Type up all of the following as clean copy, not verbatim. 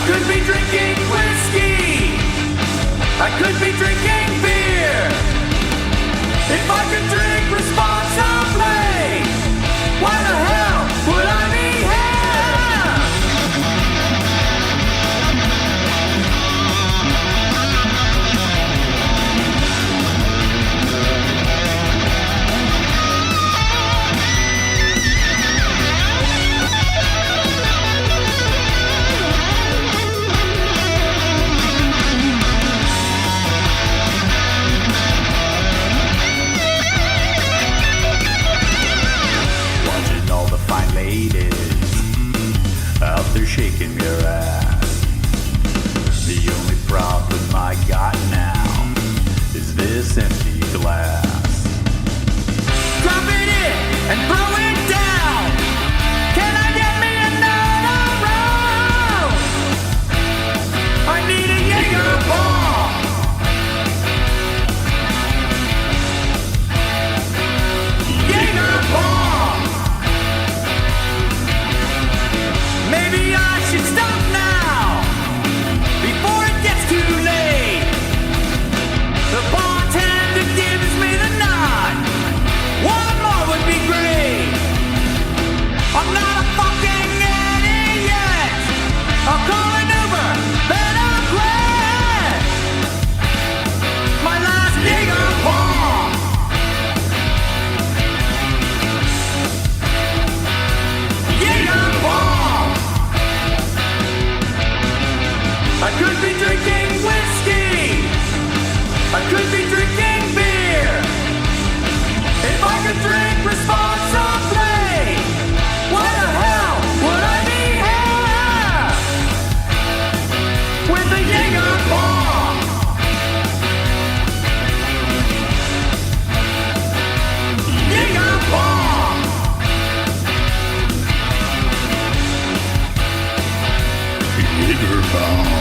could be drinking whiskey. I could be drinking beer. If I could drink responsibly, why the hell would I be here? Out there shaking your ass. The only problem I got now is this empty glass. Drop it in and throw it down. Can I get me another round? I need a Jaeger bomb. Jaeger bomb. Maybe I should stop now, before it gets too late. The bartender gives me the nod. One more would be great. I'm not a fucking idiot. I'll call an Uber, then I'll quit. My last Jaeger bomb. Jaeger bomb. I could be drinking whiskey. I could be drinking beer. If I could drink responsibly, why the hell would I be here? With a Jaeger bomb. Jaeger bomb. Jaeger bomb.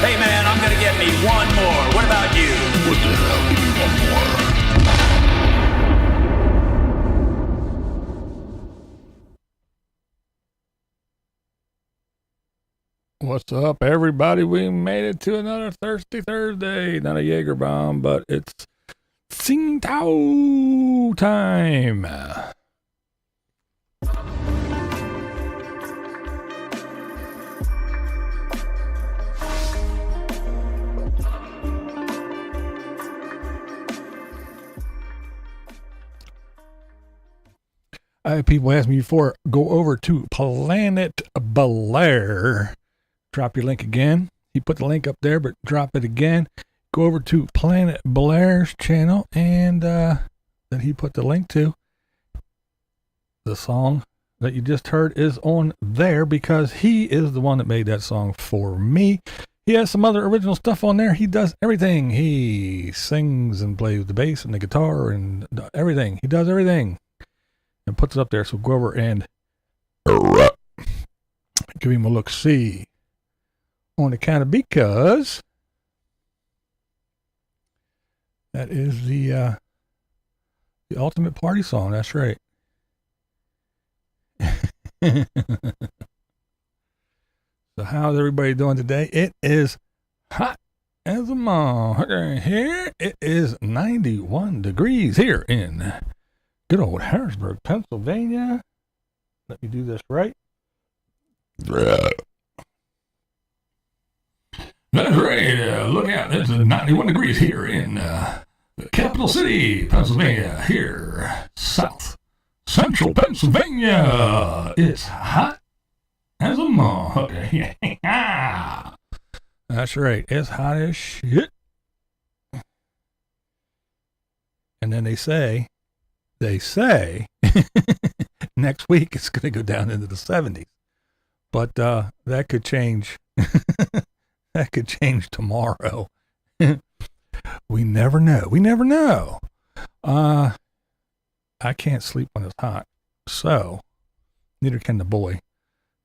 Hey man, I'm gonna get me one more. What about you? What the hell? Give me one more. What's up, everybody? We made it to another Thirsty Thursday. Not a Jaeger bomb, but it's Sing Tao time. I had people ask me before, go over to Planet Blair. Drop your link again. He put the link up there, but drop it again. Go over to Planet Blair's channel, and that he put the link to. The song that you just heard is on there because he is the one that made that song for me. He has some other original stuff on there. He does everything. He sings and plays the bass and the guitar and everything. He does everything and puts it up there. So go over and give him a look-see on account of, because that is the ultimate party song. That's right. So how's everybody doing today? It is hot as a mom. Here it is 91 degrees here in good old Harrisburg, Pennsylvania. Let me do this right. That's right. Look out. It's 91 degrees here in the capital city, Pennsylvania. Here, south central Pennsylvania. It's hot as a mug. That's right. It's hot as shit. And then they say next week it's going to go down into the 70s. But that could change. That could change tomorrow. We never know. We never know. I can't sleep when it's hot. So, neither can the boy.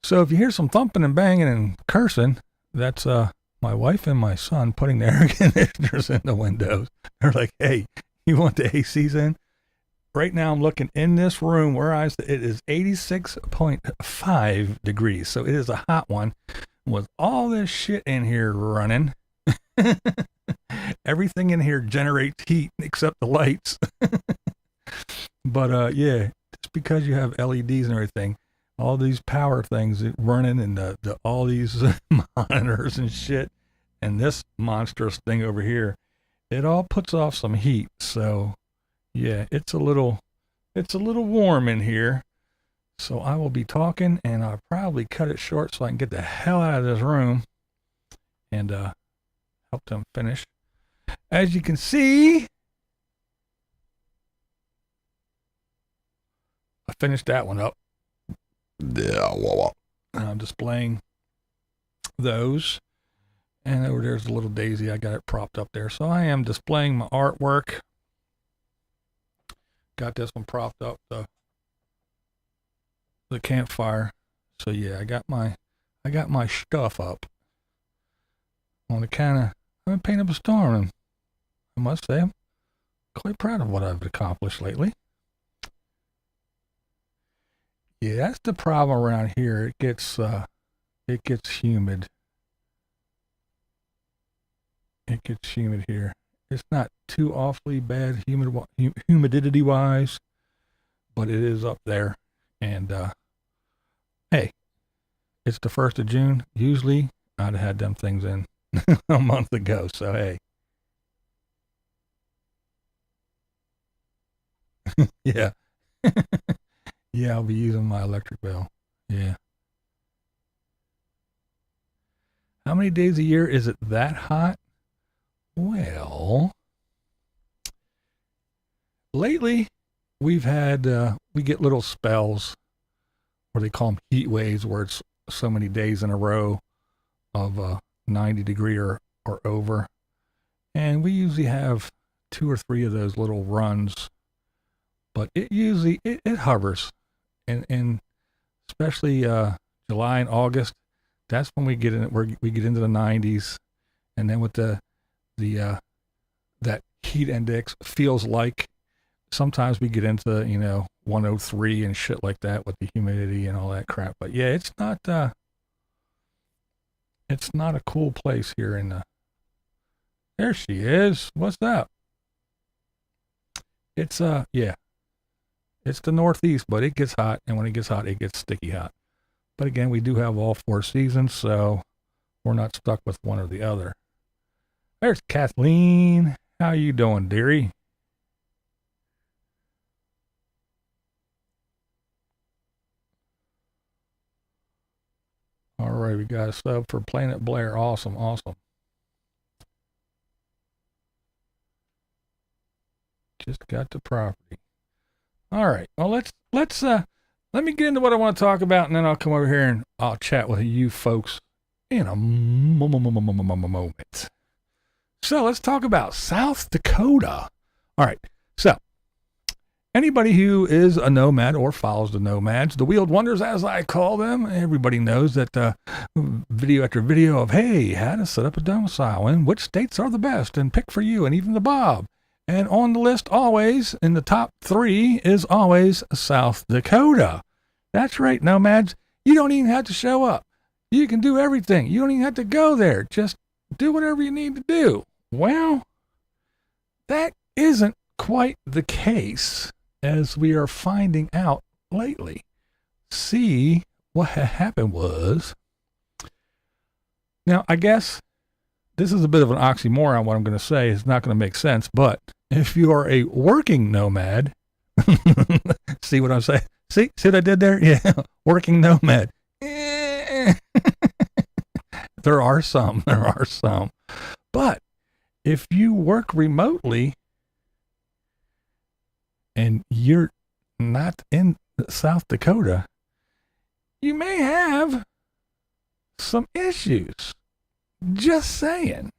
So if you hear some thumping and banging and cursing, that's my wife and my son putting the air conditioners in the windows. They're like, hey, you want the ACs in? right now I'm looking in this room where it is 86.5 degrees. So it is a hot one with all this shit in here running. Everything in here generates heat except the lights. But yeah, just because you have LEDs and everything, all these power things running and all these monitors and shit, and this monstrous thing over here, it all puts off some heat. So yeah, it's a little warm in here. So I will be talking, and I'll probably cut it short so I can get the hell out of this room and help them finish. As you can see, I finished that one up. And I'm displaying those. And over there's a little daisy. I got it propped up there. So I am displaying my artwork. Got this one propped up, the campfire. So yeah, I got my stuff up. I want to I'm paint up a storm, and I must say I'm quite proud of what I've accomplished lately. Yeah, that's the problem around here. It gets humid. It gets humid here. It's not too awfully bad humidity wise, but it is up there. And hey, it's the 1st of June. Usually I'd have had them things in a month ago. So hey. Yeah. Yeah, I'll be using my electric bill. Yeah. How many days a year is it that hot? Well, lately we've had, we get little spells where they call them heat waves, where it's so many days in a row of 90 degree or over. And we usually have 2 or 3 of those little runs, but it usually, it hovers. And especially July and August, that's when we get we get into the 90s, and then with that heat index feels like sometimes we get into 103 and shit like that with the humidity and all that crap. But yeah, it's not a cool place here in the. There she is. What's up? It's yeah. It's the Northeast, but it gets hot, and when it gets hot, it gets sticky hot. But again, we do have all 4 seasons, so we're not stuck with one or the other. There's Kathleen. How you doing, dearie? All right, we got a sub for Planet Blair. Awesome, awesome. Just got the property. All right. Well, let me get into what I want to talk about, and then I'll come over here and I'll chat with you folks in a moment. So let's talk about South Dakota. All right. So anybody who is a nomad or follows the nomads, the wheeled wonders, as I call them, everybody knows that video after video of, hey, how to set up a domicile and which states are the best and pick for you, and even the Bob. And on the list always, in the top 3, is always South Dakota. That's right, nomads. You don't even have to show up. You can do everything. You don't even have to go there. Just do whatever you need to do. Well, that isn't quite the case, as we are finding out lately. See, what happened was, now I guess this is a bit of an oxymoron, what I'm going to say. It's not going to make sense, but if you are a working nomad, see what I'm saying? See what I did there? Yeah, working nomad. There are some. But if you work remotely and you're not in South Dakota, you may have some issues. Just saying.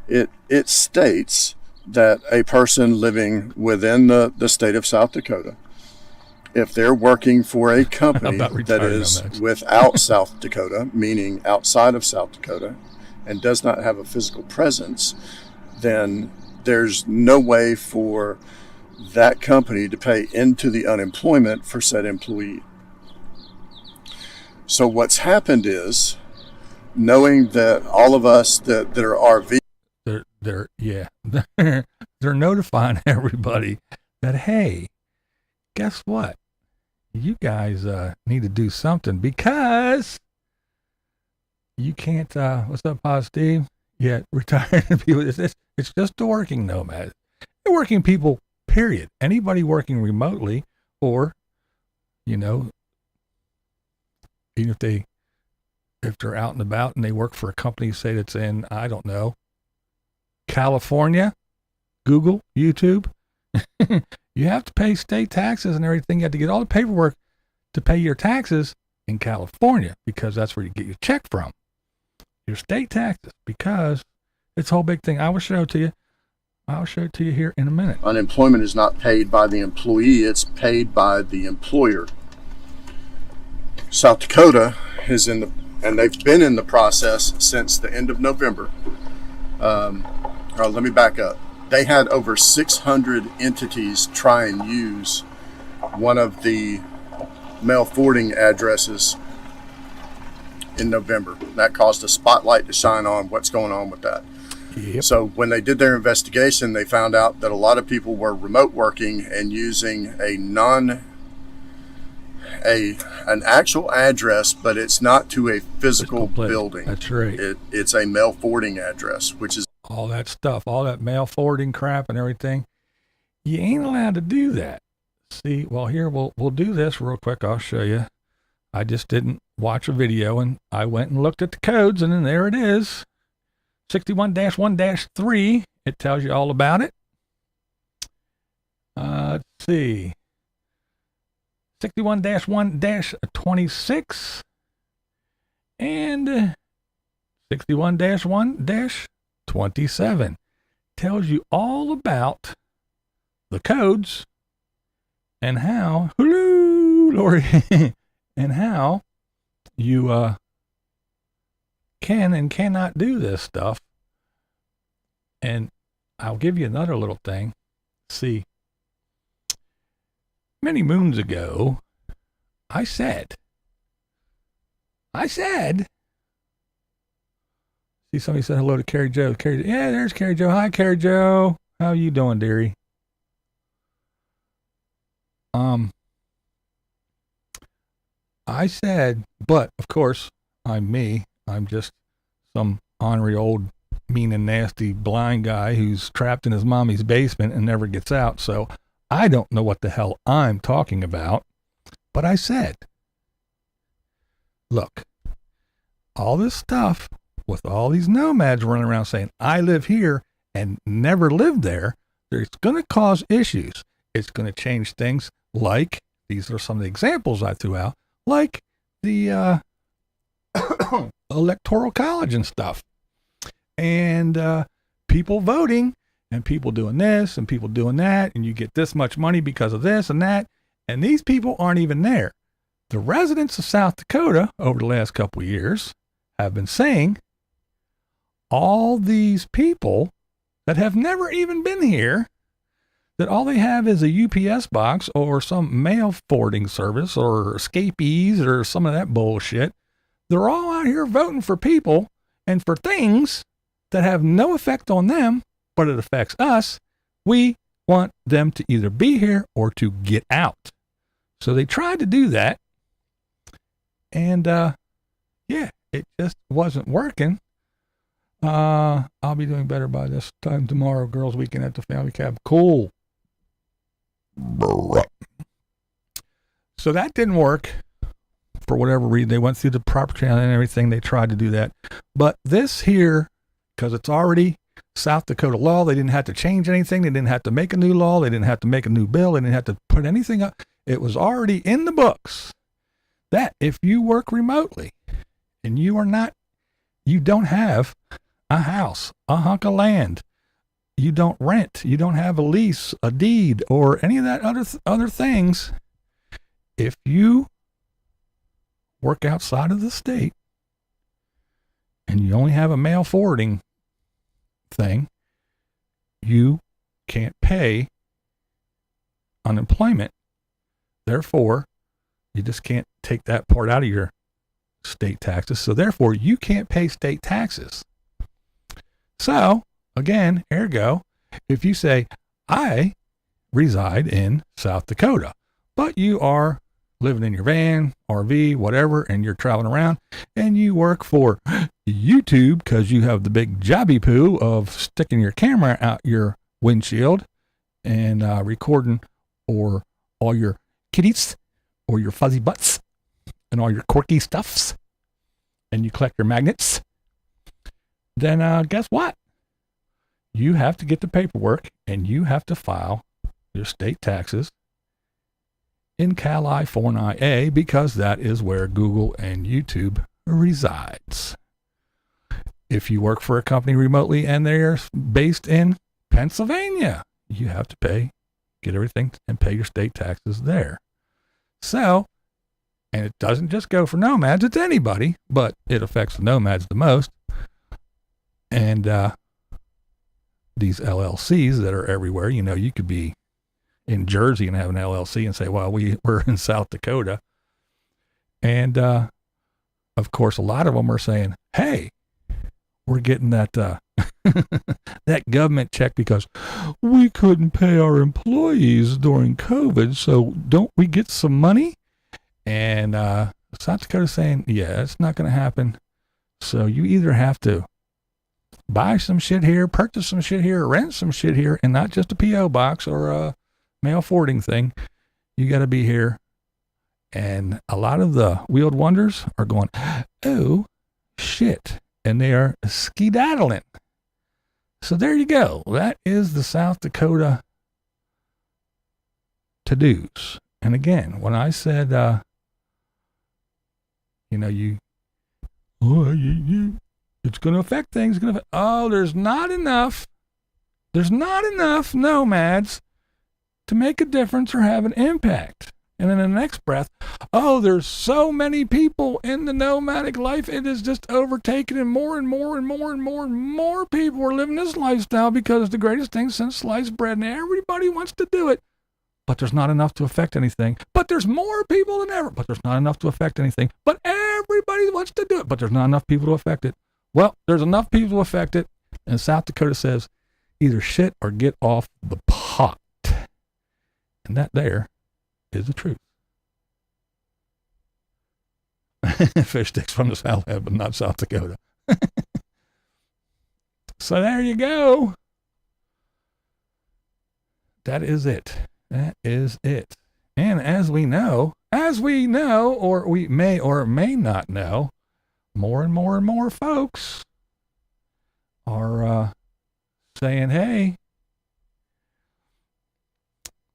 It states that a person living within the state of South Dakota, if they're working for a company that is nomads without South Dakota, meaning outside of South Dakota, and does not have a physical presence, then there's no way for that company to pay into the unemployment for said employee. So what's happened is, knowing that all of us that are RV, they're notifying everybody that, hey, guess what? You guys need to do something, because you can't. What's up, Pa Steve? Yeah, retired people. It's just the working nomads. They're working people. Period. Anybody working remotely, or, you know, even if they're out and about and they work for a company, say that's in, I don't know, California, Google, YouTube, you have to pay state taxes and everything. You have to get all the paperwork to pay your taxes in California, because that's where you get your check from, your state taxes, because it's a whole big thing. I will show it to you. I'll show it to you here in a minute. Unemployment is not paid by the employee, it's paid by the employer. South Dakota is and they've been in the process since the end of November. Let me back up. They had over 600 entities try and use one of the mail forwarding addresses in November. That caused a spotlight to shine on what's going on with that. Yep. So when they did their investigation, they found out that a lot of people were remote working and using an actual address, but it's not to a physical building. That's right. It's a mail forwarding address, which is all that stuff, all that mail forwarding crap and everything. You ain't allowed to do that. See, well, here we'll do this real quick. I'll show you. I just didn't watch a video, and I went and looked at the codes, and then there it is. 61-1-3, it tells you all about it. Let's see. 61-1-26 and 61-1-27 tells you all about the codes and how, hello, Lori, and how you can and cannot do this stuff. And I'll give you another little thing. See, many moons ago, I said, see, somebody said hello to Carrie Jo. Yeah, there's Carrie Jo. Hi, Carrie Jo. How you doing, dearie? I said, but of course, I'm me. I'm just some ornery old mean and nasty blind guy who's trapped in his mommy's basement and never gets out. So I don't know what the hell I'm talking about. But I said, look, all this stuff with all these nomads running around saying, I live here and never lived there, it's going to cause issues. It's going to change things like, these are some of the examples I threw out, like the electoral college and stuff. And people voting and people doing this and people doing that. And you get this much money because of this and that. And these people aren't even there. The residents of South Dakota over the last couple of years have been saying all these people that have never even been here, that all they have is a UPS box or some mail forwarding service or escapees or some of that bullshit. They're all out here voting for people and for things that have no effect on them, but it affects us. We want them to either be here or to get out. So they tried to do that. And, yeah, it just wasn't working. I'll be doing better by this time tomorrow. Girls' weekend at the family cab. Cool. So that didn't work for whatever reason. They went through the proper channel and everything. They tried to do that. But this here, because it's already South Dakota law, they didn't have to change anything. They didn't have to make a new law. They didn't have to make a new bill. They didn't have to put anything up. It was already in the books that if you work remotely and you don't have a house, a hunk of land, you don't rent, you don't have a lease, a deed, or any of that other things, if you work outside of the state and you only have a mail forwarding thing, you can't pay unemployment. Therefore, you just can't take that part out of your state taxes. So therefore, you can't pay state taxes. So again, ergo, if you say, I reside in South Dakota, but you are living in your van, RV, whatever, and you're traveling around and you work for YouTube because you have the big jobby poo of sticking your camera out your windshield and recording or all your kitties or your fuzzy butts and all your quirky stuffs, and you collect your magnets, then guess what? You have to get the paperwork and you have to file your state taxes in California, because that is where Google and YouTube resides. If you work for a company remotely and they're based in Pennsylvania, you have to get everything and pay your state taxes there. So, and it doesn't just go for nomads, it's anybody, but it affects the nomads the most. And these LLCs that are everywhere, you could be in Jersey and have an LLC and say, well, we're in South Dakota. And of course, a lot of them are saying, hey, we're getting that that government check because we couldn't pay our employees during COVID. So don't we get some money? And South Dakota saying, yeah, it's not going to happen. So you either have to buy some shit here, purchase some shit here, rent some shit here, and not just a P.O. box or a mail forwarding thing. You got to be here. And a lot of the wheeled wonders are going, oh, shit. And they are skedaddling. So there you go. That is the South Dakota to-dos. And again, when I said, it's going to affect things. There's not enough nomads to make a difference or have an impact. And in the next breath, there's so many people in the nomadic life, it is just overtaken, and more and more and more and more and more people are living this lifestyle because it's the greatest thing since sliced bread, and everybody wants to do it. But there's not enough to affect anything. But there's more people than ever. But there's not enough to affect anything. But everybody wants to do it. But there's not enough people to affect it. Well, there's enough people to affect it. And South Dakota says, either shit or get off the pot. And that there is the truth. Fish sticks from the South Head, but not South Dakota. So there you go. That is it. That is it. And as we know, or we may or may not know, more and more and more folks are saying, hey,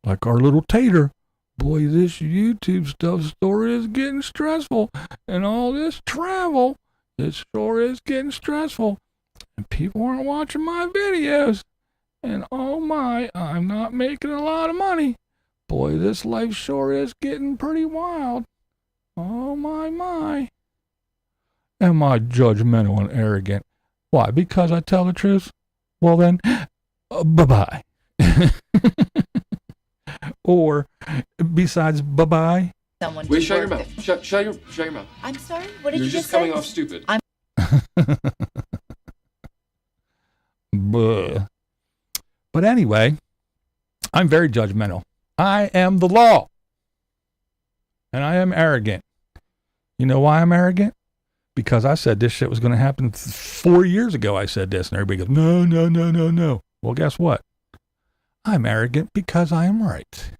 like our little tater, boy, this YouTube stuff sure is getting stressful, and all this travel, it sure is getting stressful, and people aren't watching my videos, and oh my, I'm not making a lot of money. Boy, this life sure is getting pretty wild. Oh my. Am I judgmental and arrogant? Why? Because I tell the truth? Well then, bye-bye. Or besides bye-bye. Wait, shut your mouth. Shut your mouth. I'm sorry? What did You're you just just say? coming off stupid. Buh. But anyway, I'm very judgmental. I am the law. And I am arrogant. You know why I'm arrogant? Because I said this shit was going to happen 4 years ago. I said this, and everybody goes, no. Well, guess what? I'm arrogant because I am right.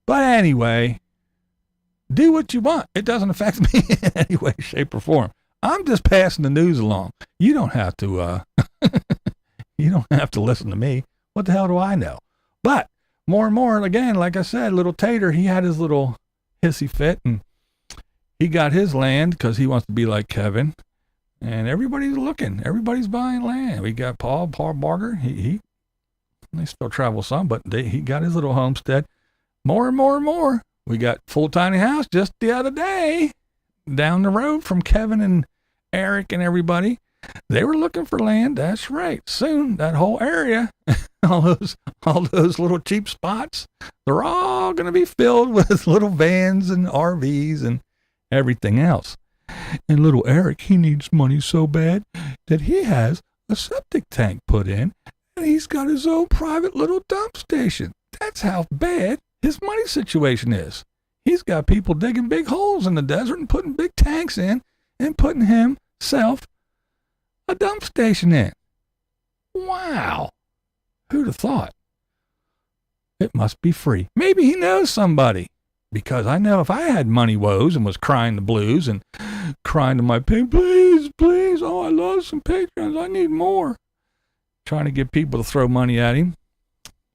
But anyway, do what you want. It doesn't affect me in any way, shape, or form. I'm just passing the news along. You don't have to, you don't have to listen to me. What the hell do I know? But more and more, again, like I said, little Tater, he had his little hissy fit, and he got his land because he wants to be like Kevin. And everybody's looking. Everybody's buying land. We got Paul Barger. They still travel some, but he got his little homestead. More and more and more. We got full tiny house just the other day. down the road from Kevin and Eric and everybody. They were looking for land. That's right. Soon that whole area, all those little cheap spots, they're all going to be filled with little vans and RVs and everything else. And little Eric, he needs money so bad that he has a septic tank put in, and he's got his own private little dump station. That's how bad his money situation is. He's got people digging big holes in the desert and putting big tanks in and putting himself a dump station in. Wow. Who'd have thought? It must be free. Maybe he knows somebody. Because I know if I had money woes and was crying the blues and crying to my pig, please, please, oh, I lost some patrons, I need more. Trying to get people to throw money at him.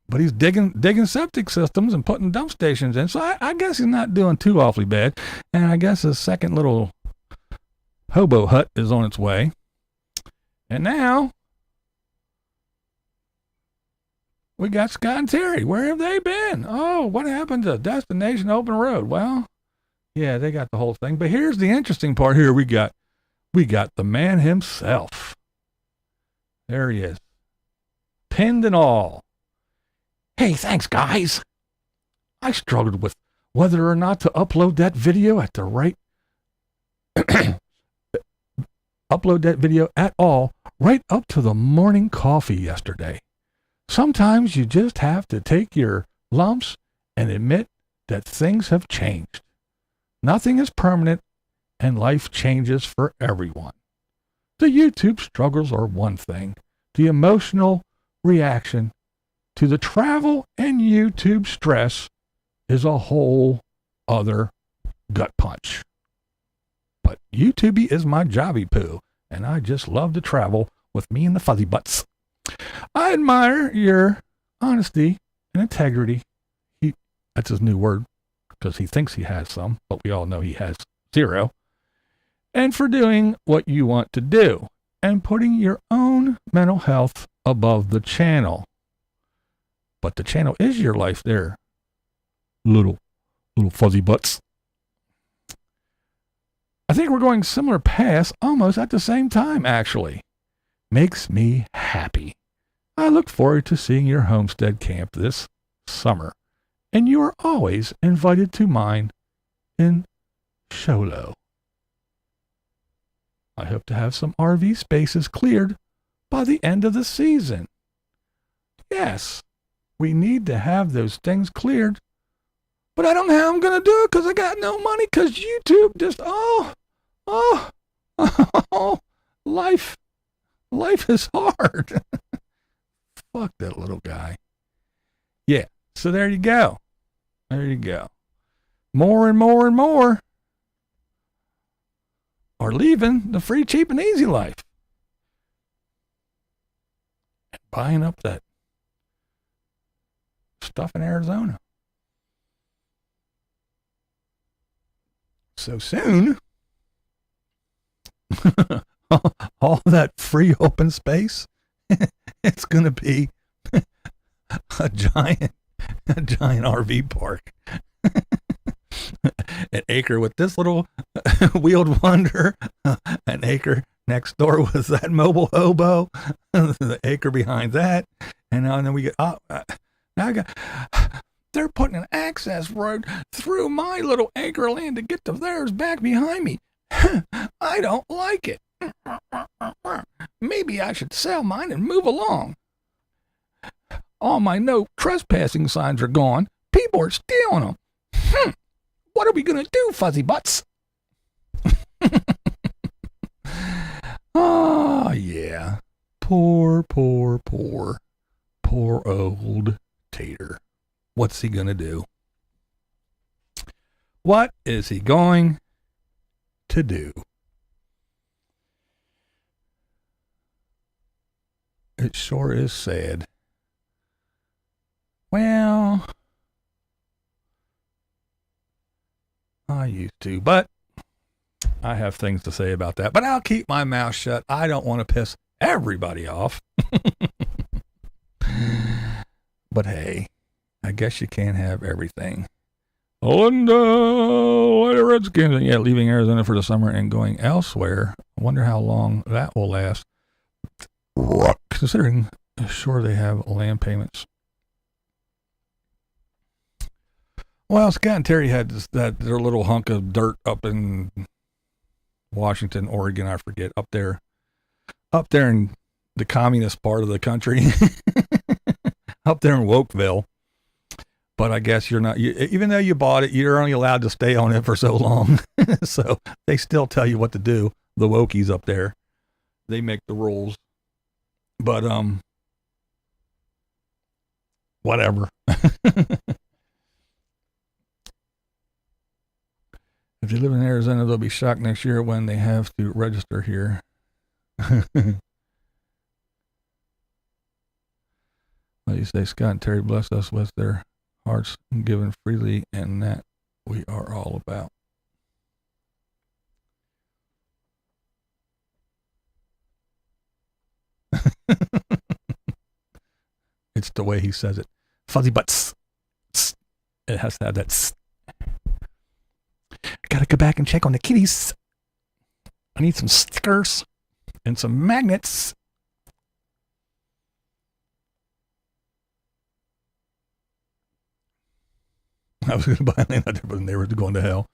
But he's digging septic systems and putting dump stations in. So I guess he's not doing too awfully bad. And I guess his second little hobo hut is on its way. And now we got Scott and Terry. Where have they been? Oh, what happened to Destination Open Road? Well, yeah, they got the whole thing. But here's the interesting part here. We got the man himself. There he is. Pinned and all. Hey, thanks, guys. I struggled with whether or not to upload that video at the right upload that video at all right up to the morning coffee yesterday. Sometimes you just have to take your lumps and admit that things have changed. Nothing is permanent, and life changes for everyone. The YouTube struggles are one thing. The emotional reaction to the travel and YouTube stress is a whole other gut punch. But YouTube is my jobby poo, and I just love to travel with me and the fuzzy butts. I admire your honesty and integrity. That's his new word, because he thinks he has some, but we all know he has zero. And for doing what you want to do and putting your own mental health above the channel. But the channel is your life there, little fuzzy butts. I think we're going similar paths almost at the same time, actually. Makes me happy. I look forward to seeing your homestead camp this summer, and you are always invited to mine in Sholo. I hope to have some RV spaces cleared by the end of the season. Yes, we need to have those things cleared, but I don't know how I'm going to do it because I got no money because YouTube just, life is hard. Fuck that little guy. Yeah, so there you go. There you go. More and more and more are leaving the free, cheap, and easy life and buying up that stuff in Arizona. So soon, all that free open space, it's going to be a giant RV park. An acre with this little wheeled wonder, an acre next door with that mobile hobo, the acre behind that, and then we get they're putting an access road through my little acre of land to get to theirs back behind me. I don't like it. Maybe I should sell mine and move along. All my no trespassing signs are gone. People are stealing them. What are we going to do, fuzzy butts? Oh, yeah. Poor old Tater. What's he going to do? What is he going to do? It sure is sad. Well, I used to, but I have things to say about that. But I'll keep my mouth shut. I don't want to piss everybody off. But hey, I guess you can't have everything. Linda, Lady Redskins. Yeah, leaving Arizona for the summer and going elsewhere. I wonder how long that will last. Considering, sure, they have land payments. Well, Scott and Terry had their little hunk of dirt up in Washington, Oregon, I forget, up there in the communist part of the country, up there in Wokeville. But I guess you're not, even though you bought it, you're only allowed to stay on it for so long. So they still tell you what to do. The Wokies up there, they make the rules. But, whatever. If they live in Arizona, they'll be shocked next year when they have to register here. Well, you say, Scott and Terry bless us with their hearts given freely, and that we are all about. It's the way he says it. Fuzzy butts. It has to have that. Gotta go back and check on the kitties. I need some stickers and some magnets. I was going to buy a land out there, but they were going to hell.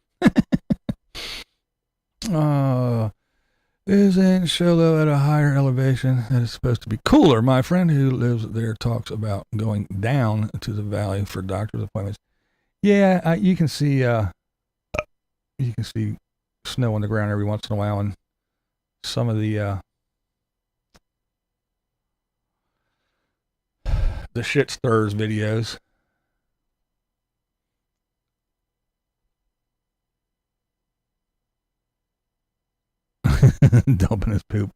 Isn't Sholo at a higher elevation that is supposed to be cooler? My friend who lives there talks about going down to the valley for doctor's appointments. Yeah, you can see snow on the ground every once in a while, and some of the shit stirs videos. Dumping his poop.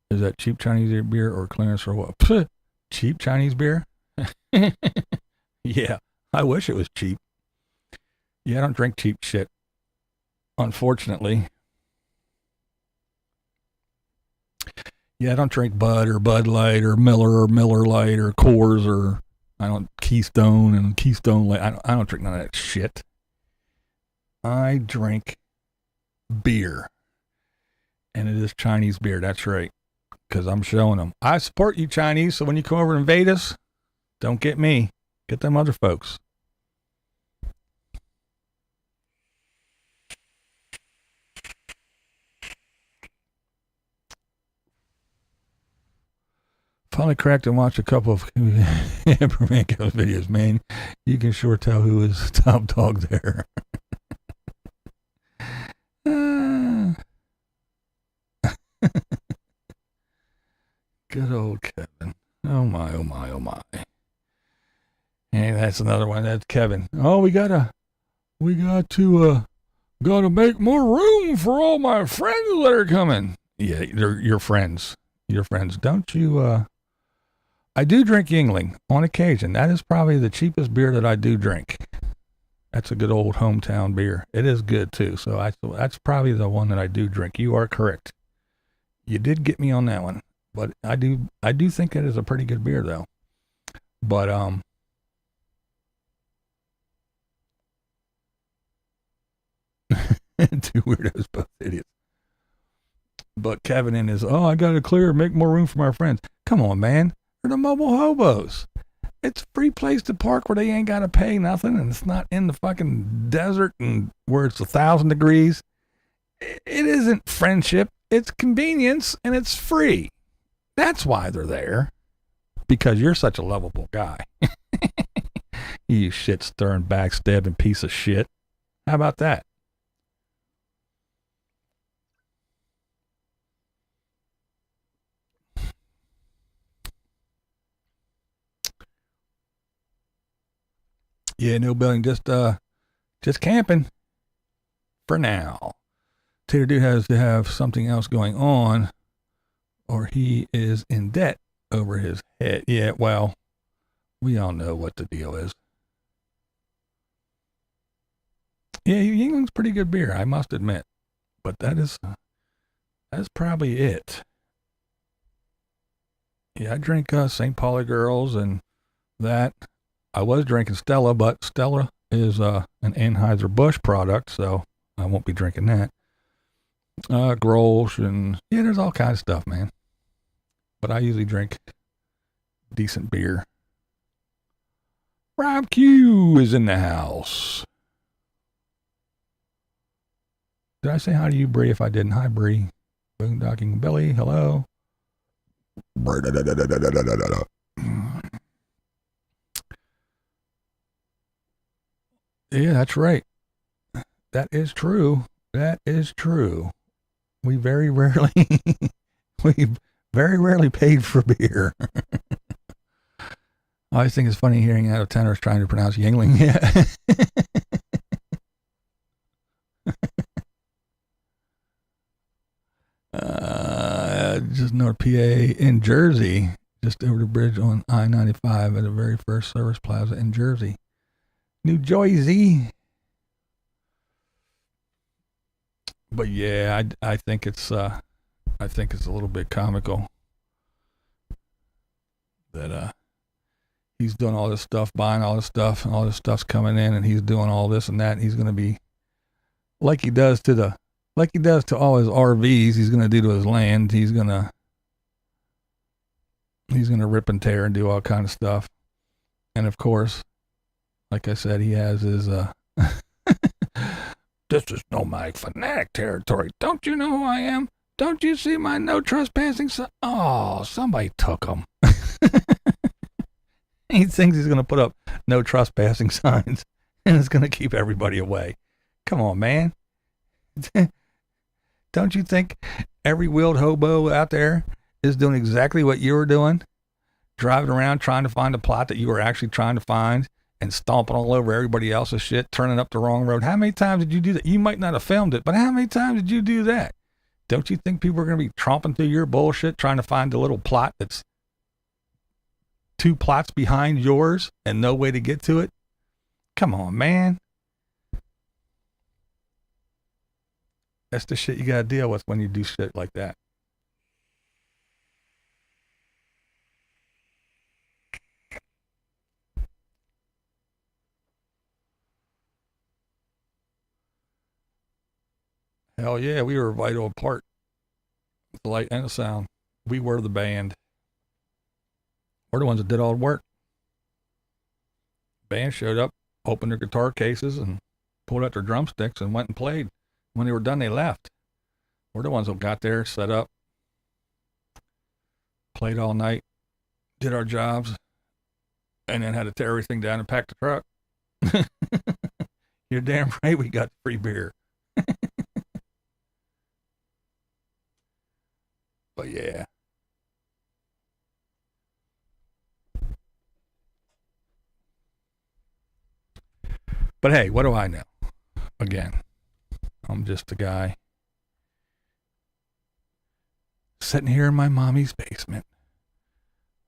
Is that cheap Chinese beer or clearance or what? Pfft, cheap Chinese beer? Yeah, I wish it was cheap. Yeah, I don't drink cheap shit, unfortunately. Yeah, I don't drink Bud or Bud Light or Miller Light or Coors or Keystone and Keystone Light. I don't drink none of that shit. I drink beer, and it is Chinese beer. That's right, because I'm showing them. I support you, Chinese. So when you come over and invade us, don't get me. Get them other folks. Finally cracked and watched a couple of Manco's videos, man. You can sure tell who is top dog there. Good old Kevin. Oh my, oh my, oh my. Hey, that's another one. That's Kevin. Oh, we gotta make more room for all my friends that are coming. Yeah, they're your friends. Your friends. Don't you, I do drink Yingling on occasion. That is probably the cheapest beer that I do drink. That's a good old hometown beer. It is good too. So that's probably the one that I do drink. You are correct. You did get me on that one, but I do think it is a pretty good beer though. But two weirdos, both idiots. But Kevin in his, I gotta make more room for my friends. Come on, man. They're the mobile hobos. It's a free place to park where they ain't gotta pay nothing, and it's not in the fucking desert and where it's 1,000 degrees. It isn't friendship. It's convenience, and it's free. That's why they're there. Because you're such a lovable guy. You shit-stirring, backstabbing piece of shit. How about that? Yeah, no building, just camping for now. Tater Dude has to have something else going on, or he is in debt over his head. Yeah, well, we all know what the deal is. Yeah, Yingling's pretty good beer, I must admit. But that is That's probably it. Yeah, I drink St. Pauli Girls and that. I was drinking Stella, but Stella is an Anheuser-Busch product, so I won't be drinking that. Grolsch and yeah, there's all kinds of stuff, man. But I usually drink decent beer. Rob Q is in the house. Did I say hi to you, Bree? If I didn't, hi, Bree. Boondocking Billy, hello. Yeah, that's right. That is true. That is true. We very rarely paid for beer. I always think it's funny hearing out of towners trying to pronounce Yingling. Yeah. Just north PA in Jersey, just over the bridge on I-95 at the very first service plaza in Jersey. New Jersey. But yeah, I think it's a little bit comical that he's doing all this stuff, buying all this stuff, and all this stuff's coming in, and he's doing all this and that, and he's going to be like he does to all his RVs, he's going to do to his land. He's going to rip and tear and do all kind of stuff. And of course, like I said, he has his this is nomad fanatic territory. Don't you know who I am? Don't you see my no trespassing sign? Oh, somebody took him. He thinks he's going to put up no trespassing signs and it's going to keep everybody away. Come on, man. Don't you think every wheeled hobo out there is doing exactly what you were doing? Driving around trying to find a plot that you were actually trying to find and stomping all over everybody else's shit, turning up the wrong road. How many times did you do that? You might not have filmed it, but how many times did you do that? Don't you think people are going to be tromping through your bullshit trying to find a little plot that's 2 plots behind yours and no way to get to it? Come on, man. That's the shit you got to deal with when you do shit like that. Hell yeah, we were a vital part with the light and the sound. We were the band. We're the ones that did all the work. Band showed up, opened their guitar cases, and pulled out their drumsticks and went and played. When they were done, they left. We're the ones that got there, set up, played all night, did our jobs, and then had to tear everything down and pack the truck. You're damn right we got free beer. But yeah. But hey, what do I know? Again, I'm just a guy sitting here in my mommy's basement.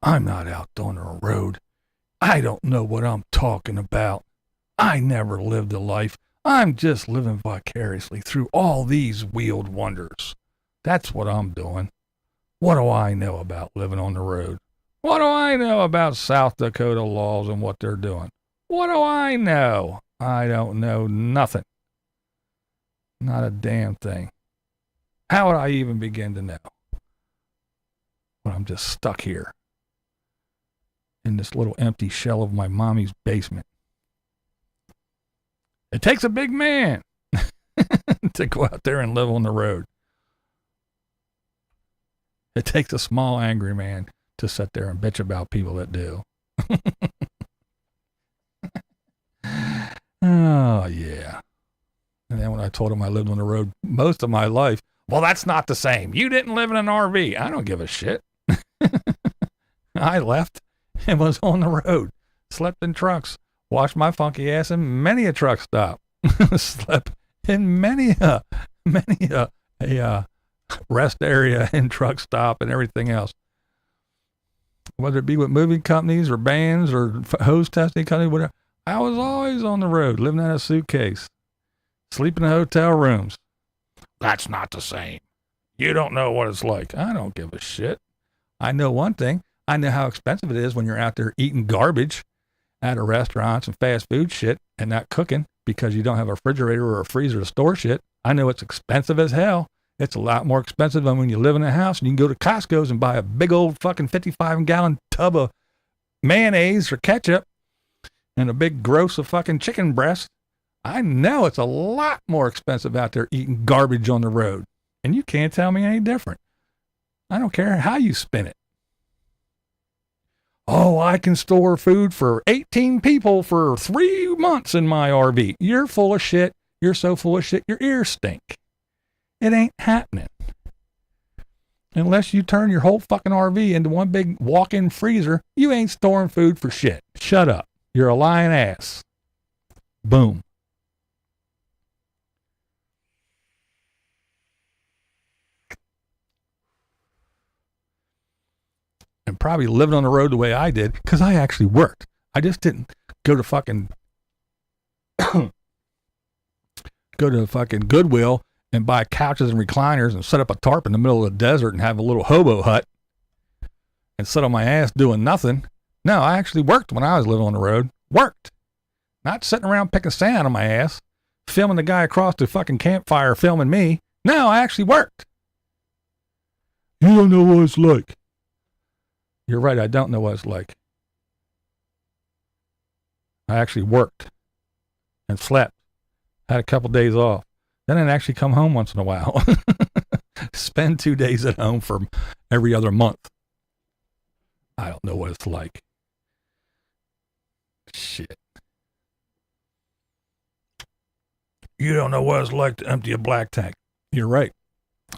I'm not out on the road. I don't know what I'm talking about. I never lived a life. I'm just living vicariously through all these wheeled wonders. That's what I'm doing. What do I know about living on the road? What do I know about South Dakota laws and what they're doing? What do I know? I don't know nothing. Not a damn thing. How would I even begin to know? But I'm just stuck here in this little empty shell of my mommy's basement. It takes a big man to go out there and live on the road. It takes a small, angry man to sit there and bitch about people that do. Oh, yeah. And then when I told him I lived on the road most of my life, well, that's not the same. You didn't live in an RV. I don't give a shit. I left and was on the road, slept in trucks, washed my funky ass in many a truck stop, slept in many a rest area and truck stop and everything else. Whether it be with moving companies or bands or hose testing companies, whatever. I was always on the road, living in a suitcase, sleeping in hotel rooms. That's not the same. You don't know what it's like. I don't give a shit. I know one thing. I know how expensive it is when you're out there eating garbage at a restaurant and fast food shit and not cooking because you don't have a refrigerator or a freezer to store shit. I know it's expensive as hell. It's a lot more expensive than when you live in a house and you can go to Costco's and buy a big old fucking 55-gallon tub of mayonnaise or ketchup and a big gross of fucking chicken breast. I know it's a lot more expensive out there eating garbage on the road. And you can't tell me any different. I don't care how you spin it. Oh, I can store food for 18 people for 3 months in my RV. You're full of shit. You're so full of shit, your ears stink. It ain't happening. Unless you turn your whole fucking RV into one big walk-in freezer, you ain't storing food for shit. Shut up. You're a lying ass. Boom. And probably living on the road the way I did, because I actually worked. I just didn't go to fucking Goodwill and buy couches and recliners and set up a tarp in the middle of the desert and have a little hobo hut and sit on my ass doing nothing. No, I actually worked when I was living on the road. Worked. Not sitting around picking sand on my ass, filming the guy across the fucking campfire filming me. No, I actually worked. You don't know what it's like. You're right, I don't know what it's like. I actually worked and slept. Had a couple days off. Then I'd actually come home once in a while. Spend 2 days at home for every other month. I don't know what it's like. Shit. You don't know what it's like to empty a black tank. You're right.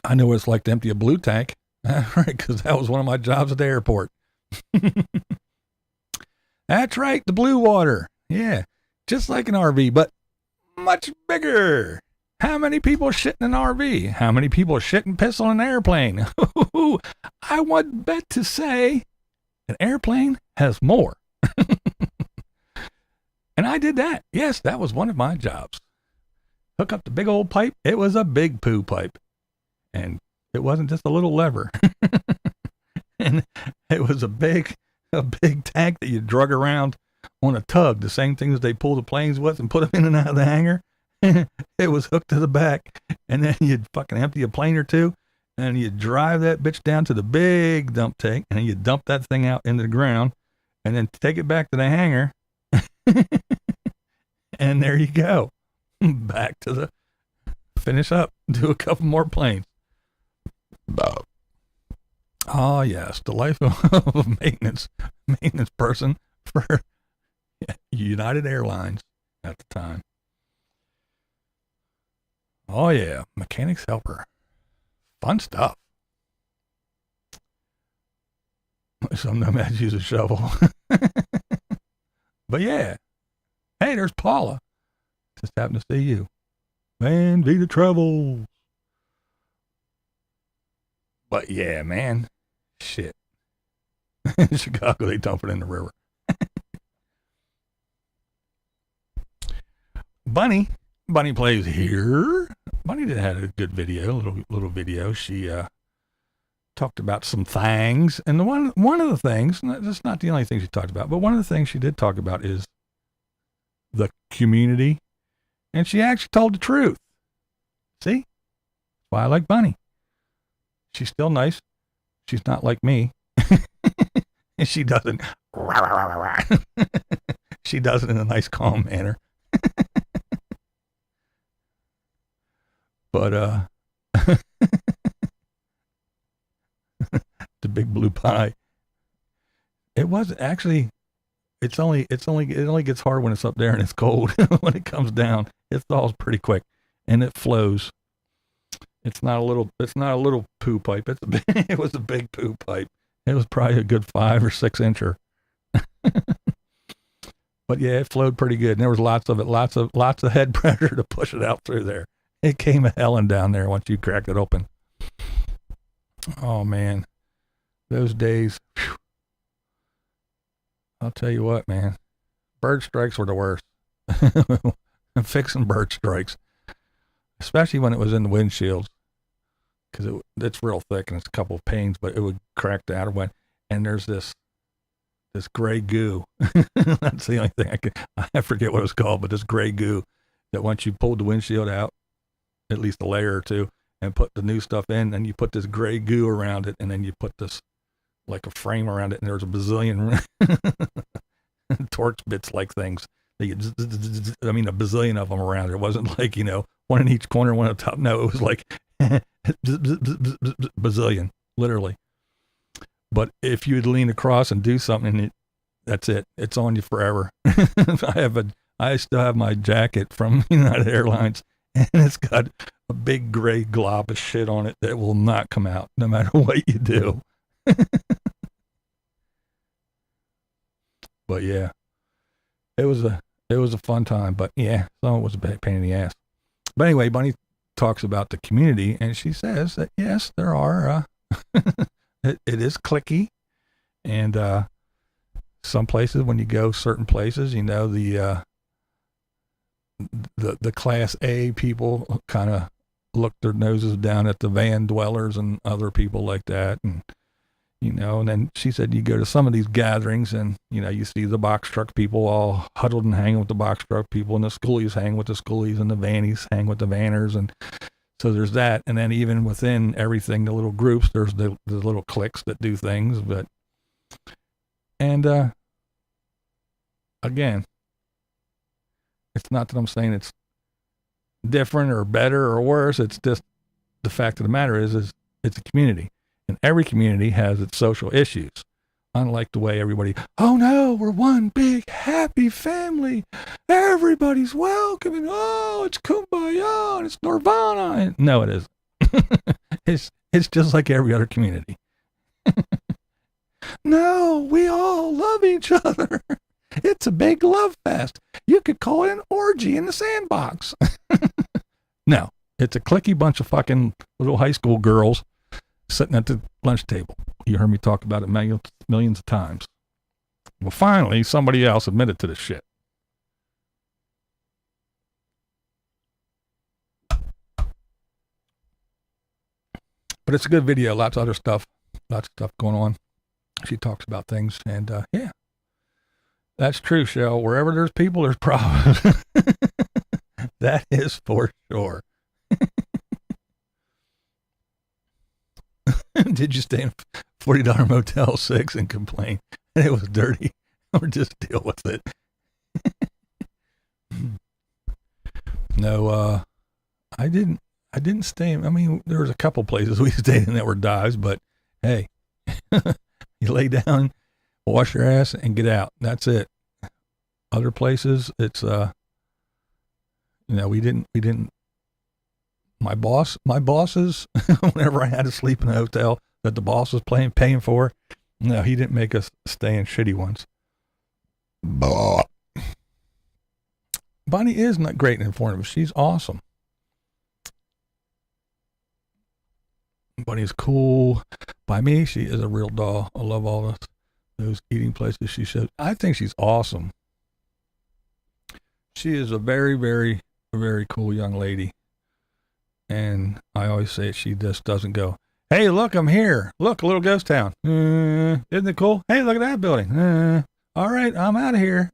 I know what it's like to empty a blue tank. Right, because that was one of my jobs at the airport. That's right, the blue water. Yeah, just like an RV, but much bigger. How many people shit in an RV? How many people shit and piss on an airplane? I would bet to say an airplane has more. And I did that. Yes, that was one of my jobs. Hook up the big old pipe. It was a big poo pipe. And it wasn't just a little lever. And it was a big tank that you drug around on a tug, the same thing as they pull the planes with and put them in and out of the hangar. It was hooked to the back, and then you'd fucking empty a plane or two, and you'd drive that bitch down to the big dump tank, and you'd dump that thing out into the ground, and then take it back to the hangar, and there you go. Back to the finish up, do a couple more planes. Oh yes, the life of a maintenance person for United Airlines at the time. Oh yeah, mechanic's helper, fun stuff. Some nomads use a shovel, but yeah. Hey, there's Paula. Just happened to see you. Man, Vita Travels. But yeah, man, shit. In Chicago, they dump it in the river. Bunny plays here. Bunny did had a good video, little video. She talked about some things, and the one of the things, that's not the only thing she talked about, but one of the things she did talk about is the community, and she actually told the truth. See, that's why I like Bunny. She's still nice. She's not like me. And she doesn't. She does it in a nice, calm manner. But the big blue pie. It was actually. It only gets hard when it's up there and it's cold. When it comes down, it thaws pretty quick, and it flows. It's not a little poo pipe. It was a big poo pipe. It was probably a good 5 or 6 incher. But yeah, it flowed pretty good. And there was lots of it, lots of head pressure to push it out through there. It came a hellin' down there once you cracked it open. Oh man, those days. Whew. I'll tell you what, man. Bird strikes were the worst. Fixing bird strikes. Especially when it was in the windshields. because it's real thick and it's a couple of panes, but it would crack the outer one. And there's this gray goo. That's the only thing I forget what it was called, but this gray goo that once you pulled the windshield out, at least a layer or two, and put the new stuff in, and you put this gray goo around it, and then you put this like a frame around it, and there's a bazillion torch bits like things. A bazillion of them around. It wasn't like, one in each corner, one at the top. No, it was like bazillion, literally. But if you'd lean across and do something, that's it. It's on you forever. I still have my jacket from United Airlines, and it's got a big gray glob of shit on it that will not come out no matter what you do. But yeah, it was a fun time. But yeah, some of it was a pain in the ass. But anyway, Bunny talks about the community, and she says that yes, there are. It is cliquey, and some places when you go certain places, the class A people kind of look their noses down at the van dwellers and other people like that, and and then she said you go to some of these gatherings and you see the box truck people all huddled and hanging with the box truck people, and the schoolies hang with the schoolies, and the vannies hang with the vanners, and so there's that. And then even within everything, the little groups, there's the little cliques that do things. But, and again, it's not that I'm saying it's different or better or worse. It's just the fact of the matter is it's a community, and every community has its social issues. Unlike the way everybody, oh no, we're one big happy family. Everybody's welcome, and oh, it's kumbaya, and it's nirvana. And no, it isn't. It's just like every other community. No, we all love each other. It's a big love fest. You could call it an orgy in the sandbox. No, it's a cliquey bunch of fucking little high school girls sitting at the lunch table. You heard me talk about it millions of times. Well, finally, somebody else admitted to this shit. But it's a good video. Lots of stuff going on. She talks about things, and yeah, that's true, Shell. Wherever there's people, there's problems. That is for sure. Did you stay in $40 Motel 6 and complain and it was dirty, or just deal with it? No, I didn't stay in. I mean, there was a couple places we stayed in that were dives, but hey, you lay down, wash your ass, and get out. That's it. Other places, it's we didn't. My bosses, whenever I had to sleep in a hotel that the boss was paying for, no, he didn't make us stay in shitty ones. Bah. Bonnie is not great and informative. She's awesome. Bonnie is cool. By me, she is a real doll. I love all those eating places she shows. I think she's awesome. She is a very, very, very cool young lady. And I always say she just doesn't go, hey, look, I'm here. Look, a little ghost town. Isn't it cool? Hey, look at that building. All right, I'm out of here.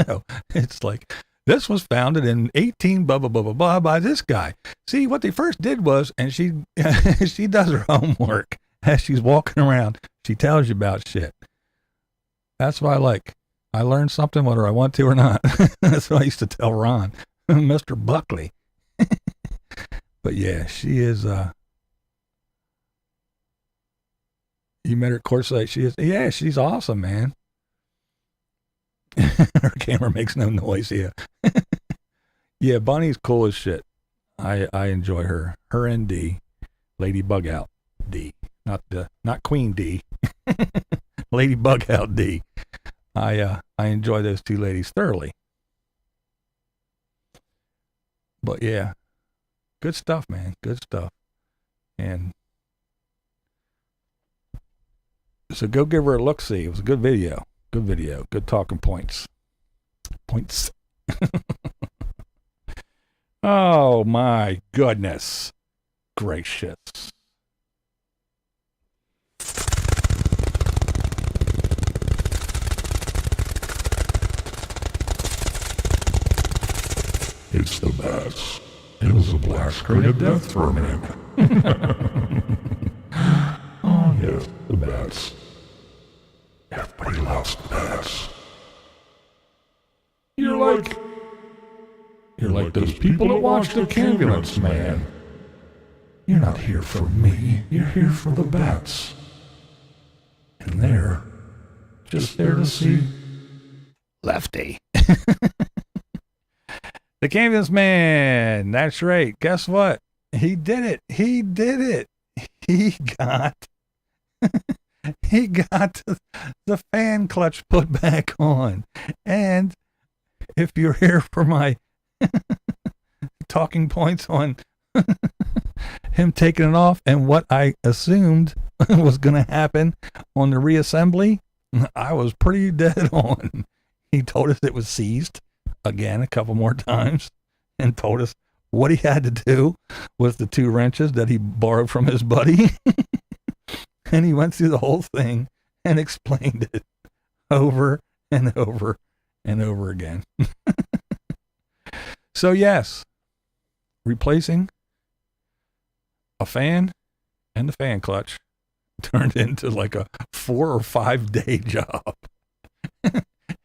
No, it's like, this was founded in 18 blah, blah, blah, blah, blah by this guy. See, what they first did was, and she does her homework as she's walking around. She tells you about shit. That's what I like. I learned something whether I want to or not. That's what I used to tell Ron, Mr. Buckley. But yeah, she is, you met her at Quartzsite. She's awesome, man. Her camera makes no noise. Yeah. Yeah. Bonnie's cool as shit. I enjoy her. Her and D, Lady Bug Out D, not Queen D, Lady Bug Out D. I enjoy those two ladies thoroughly. But yeah. Good stuff, man. Good stuff. And so go give her a look-see. It was a good video. Good video. Good talking points. Oh, my goodness gracious. It's the bats. It was a black screen of death for a minute. Oh yes, the bats. Everybody loves the bats. You're like those people that watch the ambulance, man. You're not here for me. You're here for the bats. And they're just there to see Lefty. The Canvas Man. That's right. Guess what? He did it. He did it. He got the fan clutch put back on. And if you're here for my talking points on him taking it off and what I assumed was going to happen on the reassembly, I was pretty dead on. He told us it was seized again a couple more times and told us what he had to do with the 2 wrenches that he borrowed from his buddy. And he went through the whole thing and explained it over and over and over again. So yes, replacing a fan and the fan clutch turned into like a 4 or 5 day job.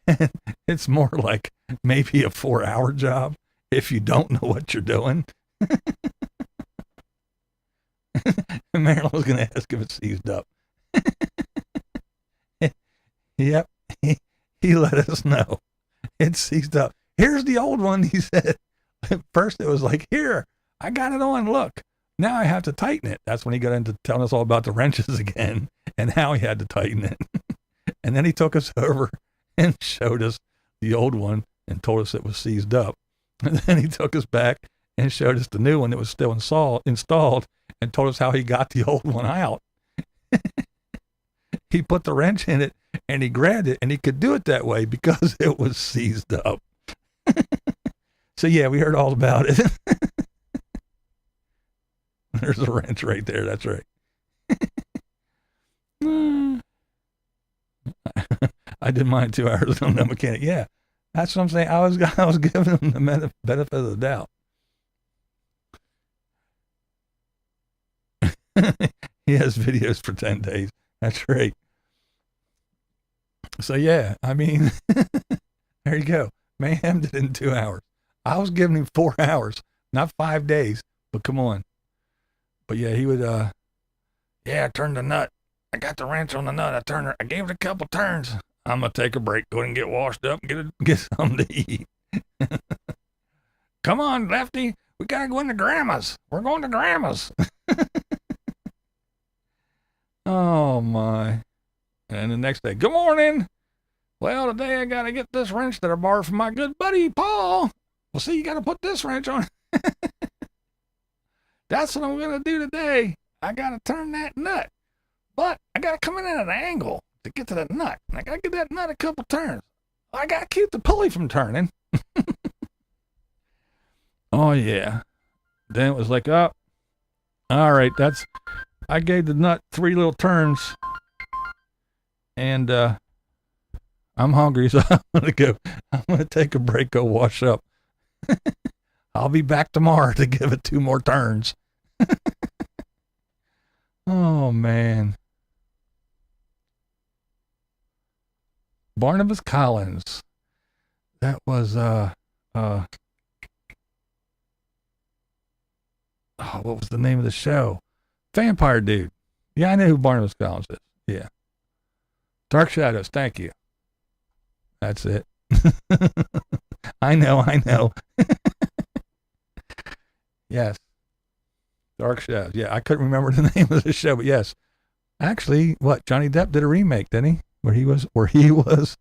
And it's more like maybe a 4-hour job if you don't know what you're doing. Marilyn was going to ask if it's seized up. Yep, he let us know. It's seized up. Here's the old one, he said. At first it was like, here, I got it on, look. Now I have to tighten it. That's when he got into telling us all about the wrenches again and how he had to tighten it. And then he took us over and showed us the old one and told us it was seized up. And then he took us back and showed us the new one that was still installed and told us how he got the old one out. He put the wrench in it and he grabbed it, and he could do it that way because it was seized up. So yeah, we heard all about it. There's a wrench right there. That's right. I did mine 2 hours on no mechanic. Yeah, that's what I'm saying. I was giving him the benefit of the doubt. He has videos for 10 days. That's right. So yeah, I mean, there you go. Mayhem did it in 2 hours. I was giving him 4 hours, not 5 days, but come on. But yeah, he would, I turned the nut. I got the wrench on the nut. I gave it a couple turns. I'm going to take a break, go and get washed up and get something to eat. Come on, Lefty. We got to go into Grandma's. We're going to Grandma's. Oh, my. And the next day, good morning. Well, today I got to get this wrench that I borrowed from my good buddy, Paul. Well, see, you got to put this wrench on. That's what I'm going to do today. I got to turn that nut. But I got to come in at an angle to get to that nut. And I got to give that nut a couple turns. I got to keep the pulley from turning. Oh, yeah. Then it was like, oh, all right, I gave the nut 3 little turns. And I'm hungry, so I'm going to take a break, go wash up. I'll be back tomorrow to give it 2 more turns. Oh, man. Barnabas Collins. That was, what was the name of the show? Vampire Dude. Yeah, I know who Barnabas Collins is. Yeah. Dark Shadows. Thank you. That's it. I know. Yes. Dark Shadows. Yeah, I couldn't remember the name of the show, but yes. Actually, Johnny Depp did a remake, didn't he? Where he was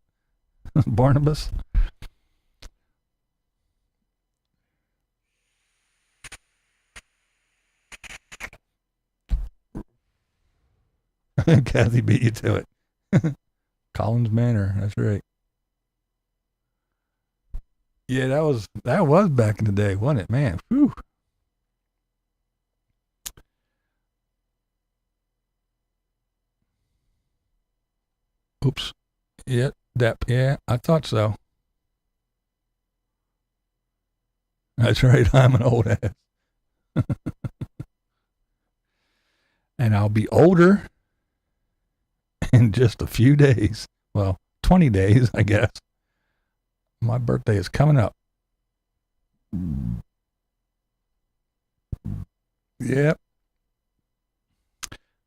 Barnabas. Kathy beat you to it. Collins Manor, that's right. Yeah, that was back in the day, wasn't it, man? Whew. Oops. Yeah, Depp. Yeah, I thought so. That's right. I'm an old ass. And I'll be older in just a few days. Well, 20 days, I guess. My birthday is coming up. Yep.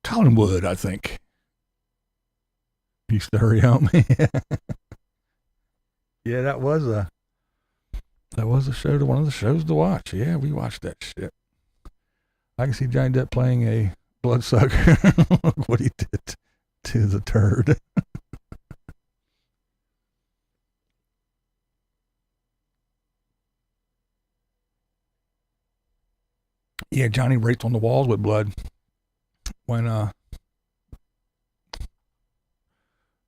Collinwood, I think. Used to hurry home. Yeah, that was a show, one of the shows to watch. Yeah, we watched that shit. I can see Johnny Depp playing a bloodsucker. Look what he did to the turd. Yeah, Johnny writes on the walls with blood. When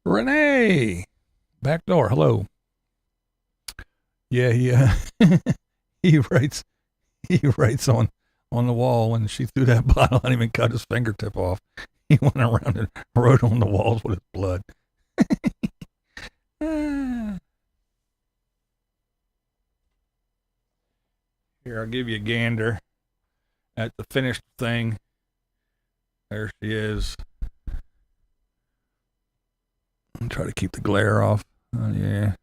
Renee, back door, hello. Yeah, he writes on the wall when she threw that bottle and even cut his fingertip off. He went around and wrote on the walls with his blood. Here, I'll give you a gander at the finished thing. There she is. I'll try to keep the glare off. Yeah.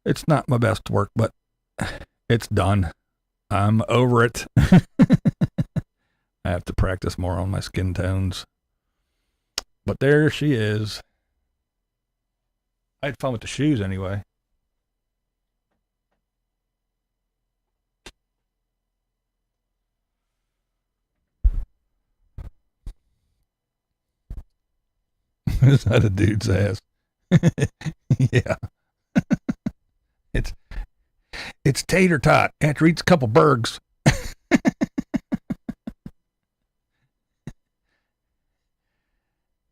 It's not my best work, but it's done. I'm over it. I have to practice more on my skin tones. But there she is. I had fun with the shoes anyway. Is that a dude's ass? Yeah. It's tater tot after eats a couple burgers.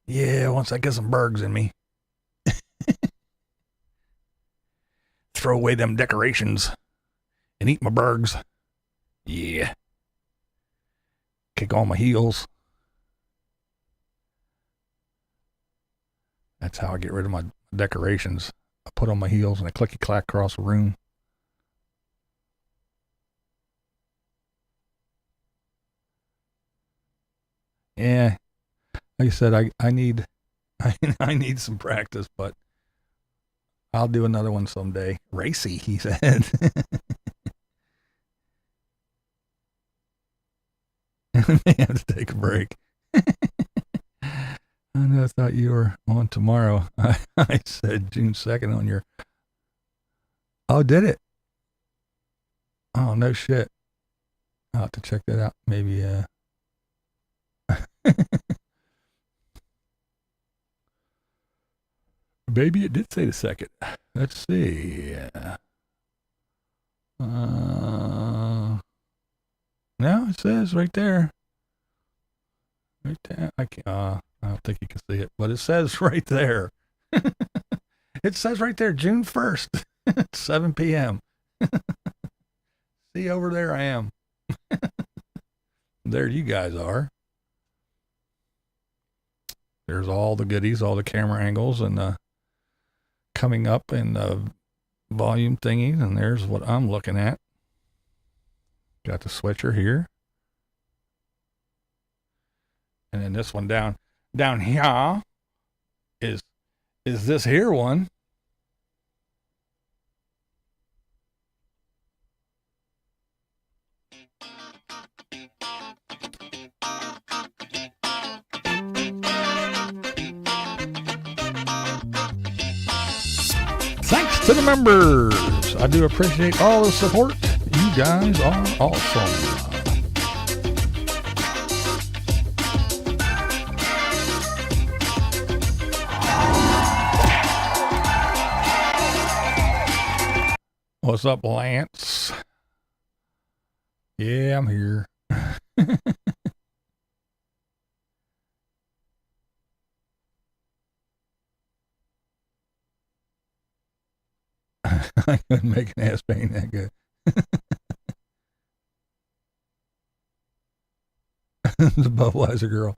Yeah, once I get some burgers in me. Throw away them decorations and eat my burgers. Yeah. Kick all my heels. That's how I get rid of my decorations. I put on my heels and I clicky clack across the room. Yeah, like I said, I need I need some practice, but I'll do another one someday. Racy, he said. I may have to take a break. I thought you were on tomorrow. I said June 2nd on your... Oh, did it? Oh, no shit. I'll have to check that out. Maybe, Maybe it did say the 2nd. Let's see. No, it says right there. Right there. I don't think you can see it, but it says right there. It says right there, June 1st, 7 p.m. See, over there I am. There you guys are. There's all the goodies, all the camera angles, and coming up in the volume thingies, and there's what I'm looking at. Got the switcher here. And then this one down here is this here one. Thanks to the members. I do appreciate all the support. You guys are awesome. What's up, Lance? Yeah, I'm here. I couldn't make an ass paint that good. The Budweiser Girl.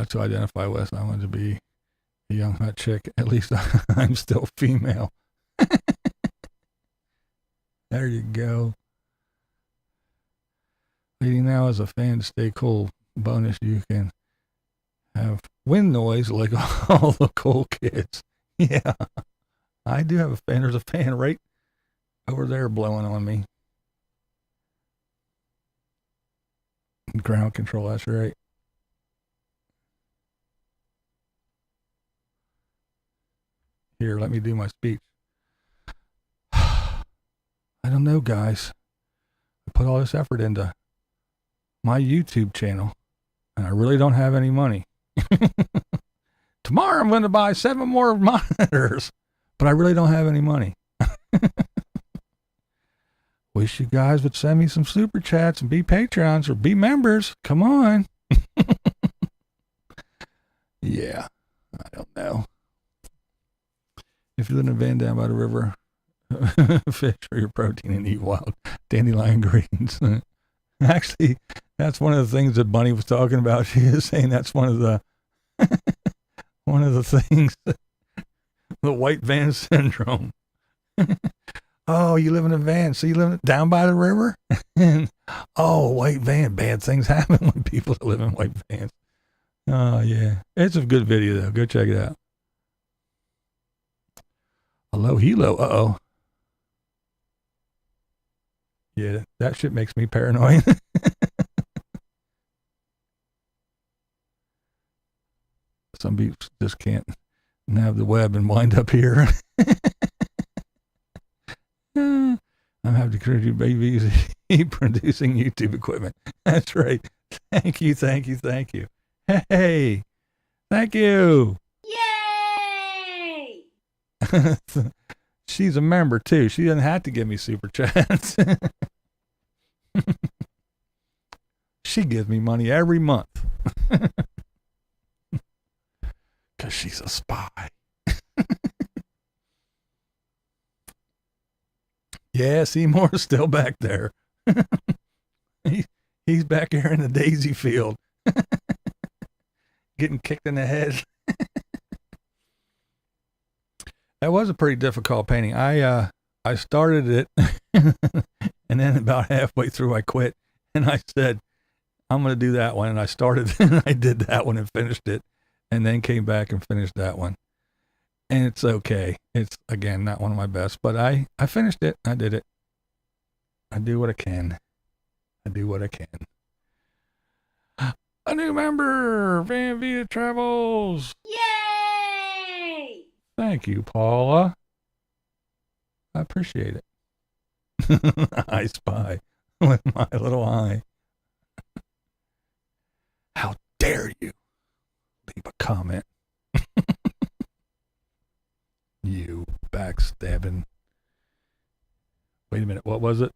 To identify with, I wanted to be A young hot chick. At least I'm still female. There you go. Lady now is a fan to stay cool. Bonus, you can have wind noise like all the cool kids. Yeah, I do have a fan. There's a fan right over there blowing on me. Ground control, that's right. Here, let me do my speech. I don't know, guys. I put all this effort into my YouTube channel, and I really don't have any money. Tomorrow I'm going to buy 7 more monitors, but I really don't have any money. Wish you guys would send me some super chats and be Patreons or be members. Come on. Yeah, I don't know. If you live in a van down by the river, fish for your protein and eat wild dandelion greens. Actually, that's one of the things that Bunny was talking about. She is saying that's one of the things, the white van syndrome. Oh, you live in a van, so you live down by the river? And, oh, white van, bad things happen when people live in white vans. Oh, yeah. It's a good video, though. Go check it out. Hello, helo. Uh-oh. Yeah, that shit makes me paranoid. Some people just can't nab the web and wind up here. I'm having to create babies producing YouTube equipment. That's right. Thank you. Hey, thank you. Yay! She's a member too. She doesn't have to give me super chats. She gives me money every month. Because she's a spy. Yeah, Seymour's still back there. He's back here in the daisy field. Getting kicked in the head. That was a pretty difficult painting. I started it, and then about halfway through I quit, and I said, I'm going to do that one. And I started, and I did that one and finished it, and then came back and finished that one. And it's okay. It's, again, not one of my best, but I finished it. I did it. I do what I can. A new member, Van Vita Travels. Yay! Thank you, Paula. I appreciate it. I spy with my little eye. How dare you leave a comment? You backstabbing. Wait a minute, what was it?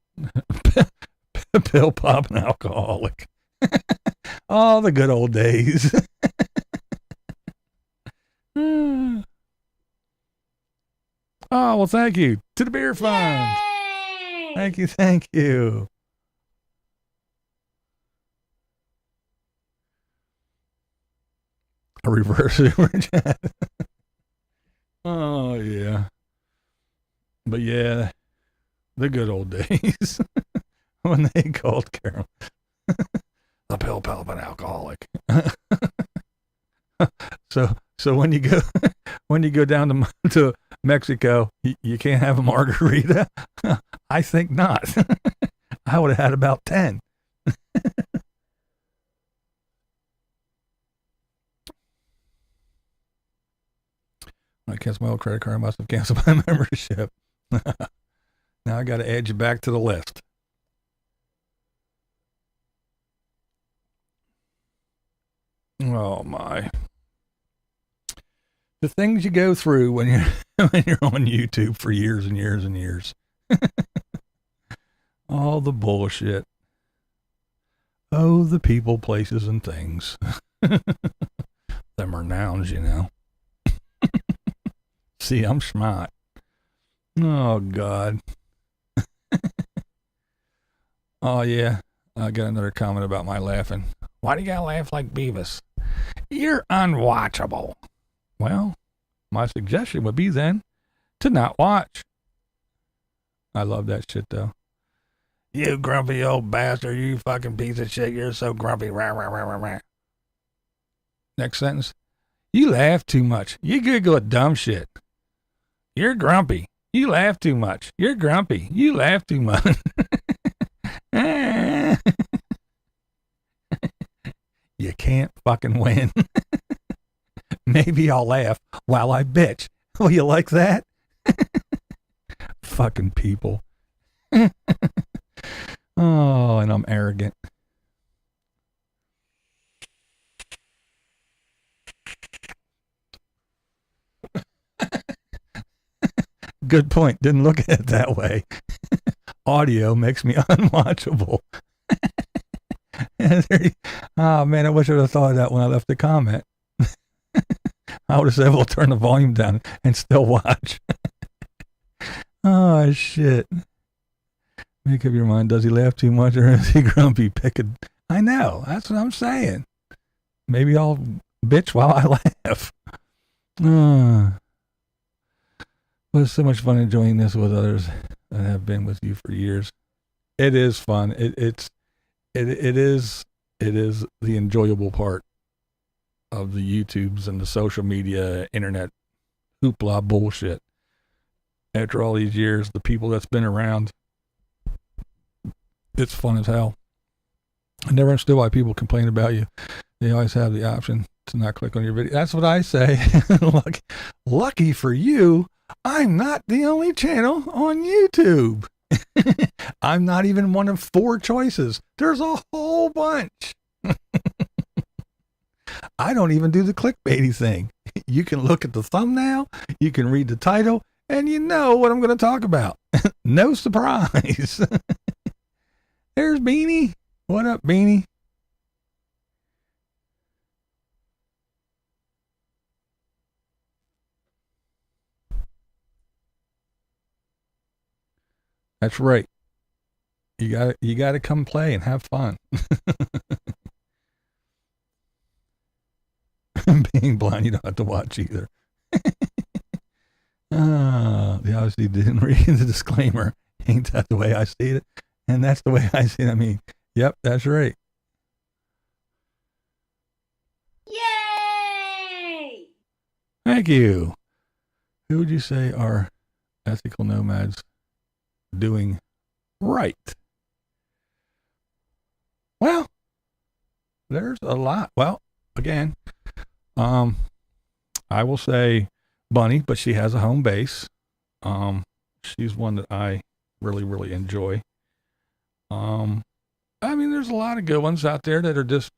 Pill popping alcoholic. Oh, the good old days. Oh, well, thank you. To the beer fund. Yay! Thank you. A reverse super chat. Oh, yeah. But yeah, the good old days when they called Carol a pill popping alcoholic. So when you go down to Mexico, you can't have a margarita. I think not. I would have had about 10. I canceled my old credit card. I must have canceled my membership. Now I got to add you back to the list. Oh my. The things you go through when you're on YouTube for years and years and years. All the bullshit. Oh, the people, places, and things. Them are nouns, you know. See, I'm smart. Oh, God. Oh, yeah. I got another comment about my laughing. Why do you gotta laugh like Beavis? You're unwatchable. Well, my suggestion would be then to not watch. I love that shit though. You grumpy old bastard, you fucking piece of shit, you're so grumpy. Rah, rah, rah, rah, rah. Next sentence. You laugh too much. You giggle at dumb shit. You're grumpy. You laugh too much. You're grumpy. You laugh too much. You can't fucking win. Maybe I'll laugh while I bitch. Oh, you like that? Fucking people. Oh, and I'm arrogant. Good point. Didn't look at it that way. Audio makes me unwatchable. Oh man, I wish I would have thought of that when I left the comment. I would have said, "We'll turn the volume down and still watch." Oh shit! Make up your mind. Does he laugh too much or is he grumpy? Pick a. I know. That's what I'm saying. Maybe I'll bitch while I laugh. But it's so much fun enjoying this with others that have been with you for years. It is fun. It is the enjoyable part of the YouTubes and the social media, internet hoopla bullshit. After all these years, the people that's been around, it's fun as hell. I never understood why people complain about you. They always have the option to not click on your video. That's what I say. Lucky for you, I'm not the only channel on YouTube. I'm not even one of 4 choices. There's a whole bunch. I don't even do the clickbaity thing. You can look at the thumbnail, you can read the title, and you know what I'm going to talk about. No surprise. There's Beanie. What up, Beanie? That's right. You gotta come play and have fun. Being blind, you don't have to watch either. They obviously didn't read the disclaimer. Ain't that the way I see it? And that's the way I see it. I mean, yep, that's right. Yay! Thank you. Who would you say are ethical nomads doing right? Well, there's a lot. Well, again, I will say Bunny, but she has a home base. She's one that I really, really enjoy. I mean, there's a lot of good ones out there that are just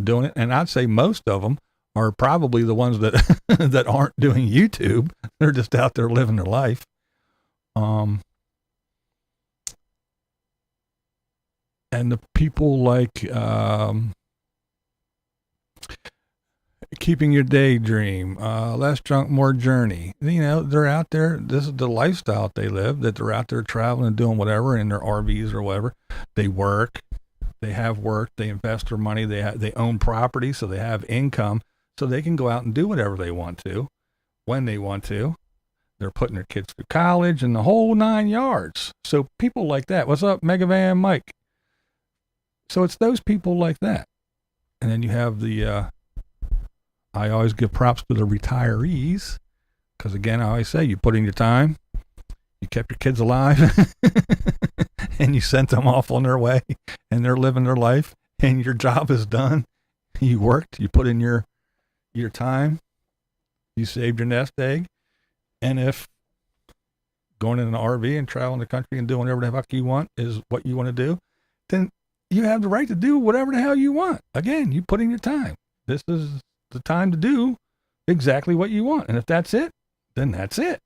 doing it, and I'd say most of them are probably the ones that that aren't doing YouTube. They're just out there living their life. And the people like keeping your daydream, less drunk, more journey. You know, they're out there. This is the lifestyle they live, that they're out there traveling and doing whatever in their RVs or whatever. They work. They have work. They invest their money. They own property, so they have income, so they can go out and do whatever they want to, when they want to. They're putting their kids through college and the whole 9 yards. So people like that. What's up, Megavan Mike? So it's those people like that. And then you have the, I always give props to the retirees, because again, I always say, you put in your time, you kept your kids alive, and you sent them off on their way, and they're living their life, and your job is done. You worked, you put in your time, you saved your nest egg, and if going in an RV and traveling the country and doing whatever the fuck you want is what you want to do, then you have the right to do whatever the hell you want. Again, you put in your time. This is the time to do exactly what you want. And if that's it, then that's it.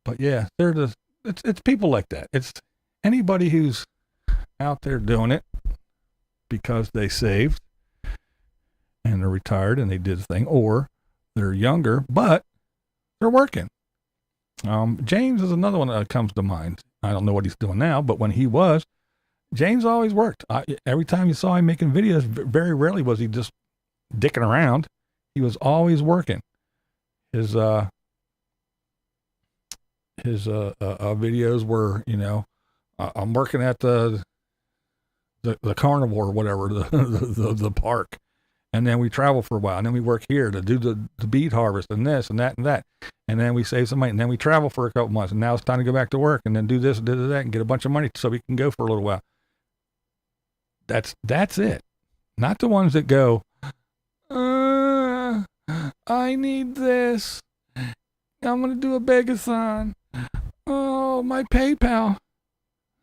But yeah, it's people like that. It's anybody who's out there doing it because they saved and they're retired and they did the thing, or they're younger, but they're working. James is another one that comes to mind. I don't know what he's doing now, but when he was, James always worked. Every time you saw him making videos, very rarely was he just dicking around. He was always working. His videos were, I'm working at the carnival or whatever, the park. And then we travel for a while, and then we work here to do the beet harvest and this and that and that. And then we save some money, and then we travel for a couple months, and now it's time to go back to work and then do this and do that and get a bunch of money so we can go for a little while. That's it. Not the ones that go, I need this. I'm going to do a begathon. Oh, my PayPal.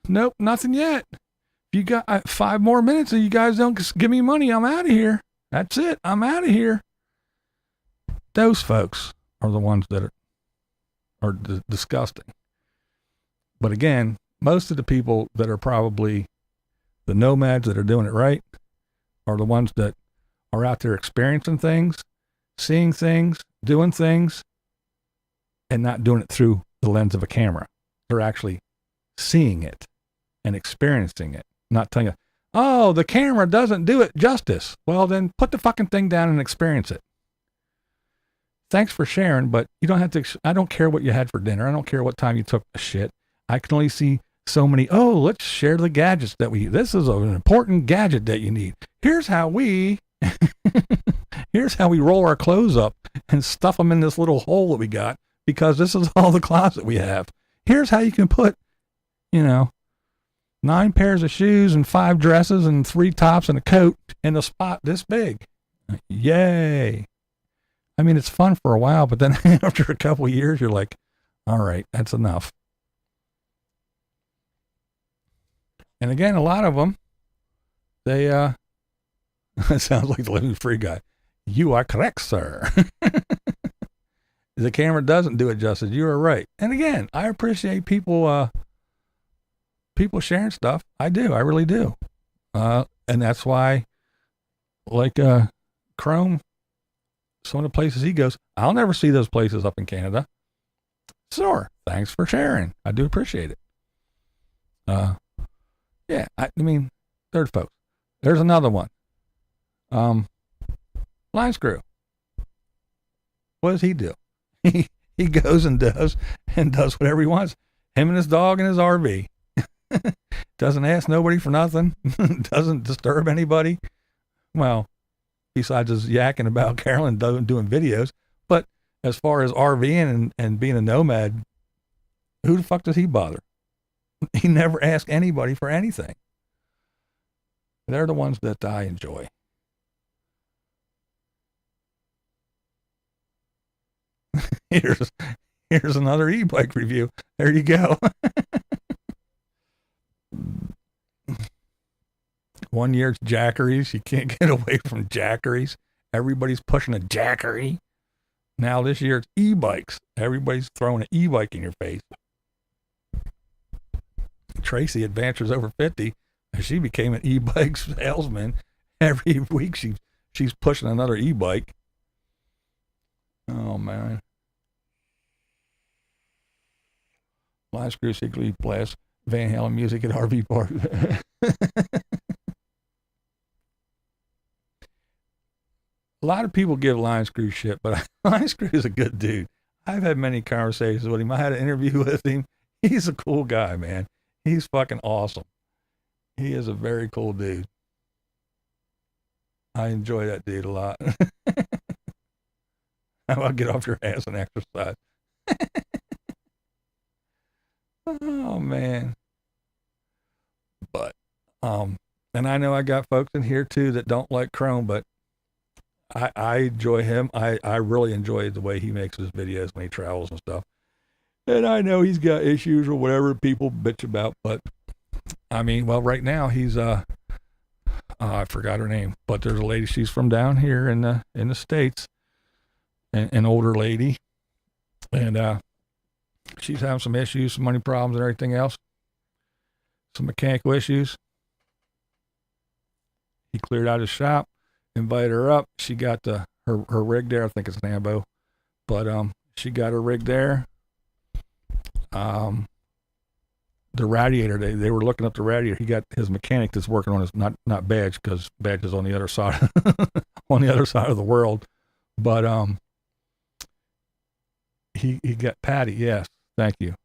Nope, nothing yet. If you got 5 more minutes and you guys don't give me money, I'm out of here. That's it. I'm out of here. Those folks are the ones that are disgusting. But again, most of the people that are probably the nomads that are doing it right are the ones that are out there experiencing things, seeing things, doing things, and not doing it through the lens of a camera. They're actually seeing it and experiencing it, not telling you, oh, the camera doesn't do it justice. Well, then put the fucking thing down and experience it. Thanks for sharing, but you don't have to, I don't care what you had for dinner. I don't care what time you took a shit. I can only see so many, let's share the gadgets that this is an important gadget that you need. Here's how we roll our clothes up and stuff them in this little hole that we got, because this is all the closet we have. Here's how you can put, 9 pairs of shoes and 5 dresses and 3 tops and a coat in a spot this big. Yay. I mean, it's fun for a while, but then after a couple of years, you're like, all right, that's enough. And again, a lot of them, they, it sounds like the Living Free guy. You are correct, sir. The camera doesn't do it justice. You are right. And again, I appreciate people sharing stuff. I do. I really do. And that's why, like, Chrome, some of the places he goes, I'll never see those places up in Canada. Sure. Thanks for sharing. I do appreciate it. Yeah, I mean, third folks. There's another one. Line Screw. What does he do? He goes and does whatever he wants. Him and his dog and his RV. Doesn't ask nobody for nothing. Doesn't disturb anybody. Well, besides his yakking about Carolyn doing videos. But as far as RVing and being a nomad, who the fuck does he bother? He never asks anybody for anything. They're the ones that I enjoy. Here's another e-bike review. There you go. 1 year it's Jackeries. You can't get away from Jackeries. Everybody's pushing a Jackery. Now this year it's e-bikes. Everybody's throwing an e-bike in your face. Tracy adventures over 50. She became an e-bike salesman. Every week she's pushing another e-bike. Oh man. Line Screw secretly blasts Van Halen music at RV park. A lot of people give Line Screw shit, but Line Screw is a good dude. I've had many conversations with him. I had an interview with him. He's a cool guy, man. He's fucking awesome. He is a very cool dude. I enjoy that dude a lot. How about get off your ass and exercise? Oh man. But and I know I got folks in here too that don't like Chrome, but I enjoy him. I really enjoy the way he makes his videos when he travels and stuff. And I know he's got issues or whatever people bitch about, but I mean, well, right now he's I forgot her name, but there's a lady, she's from down here in the States, an older lady, and she's having some issues, some money problems and everything else, some mechanical issues. He cleared out his shop, invited her up. She got her rig there. I think it's an Ambo, but she got her rig there. The radiator, they were looking up the radiator. He got his mechanic that's working on his, not Badge, because Badge is on the other side, on the other side of the world. But he got Patty, yes, thank you.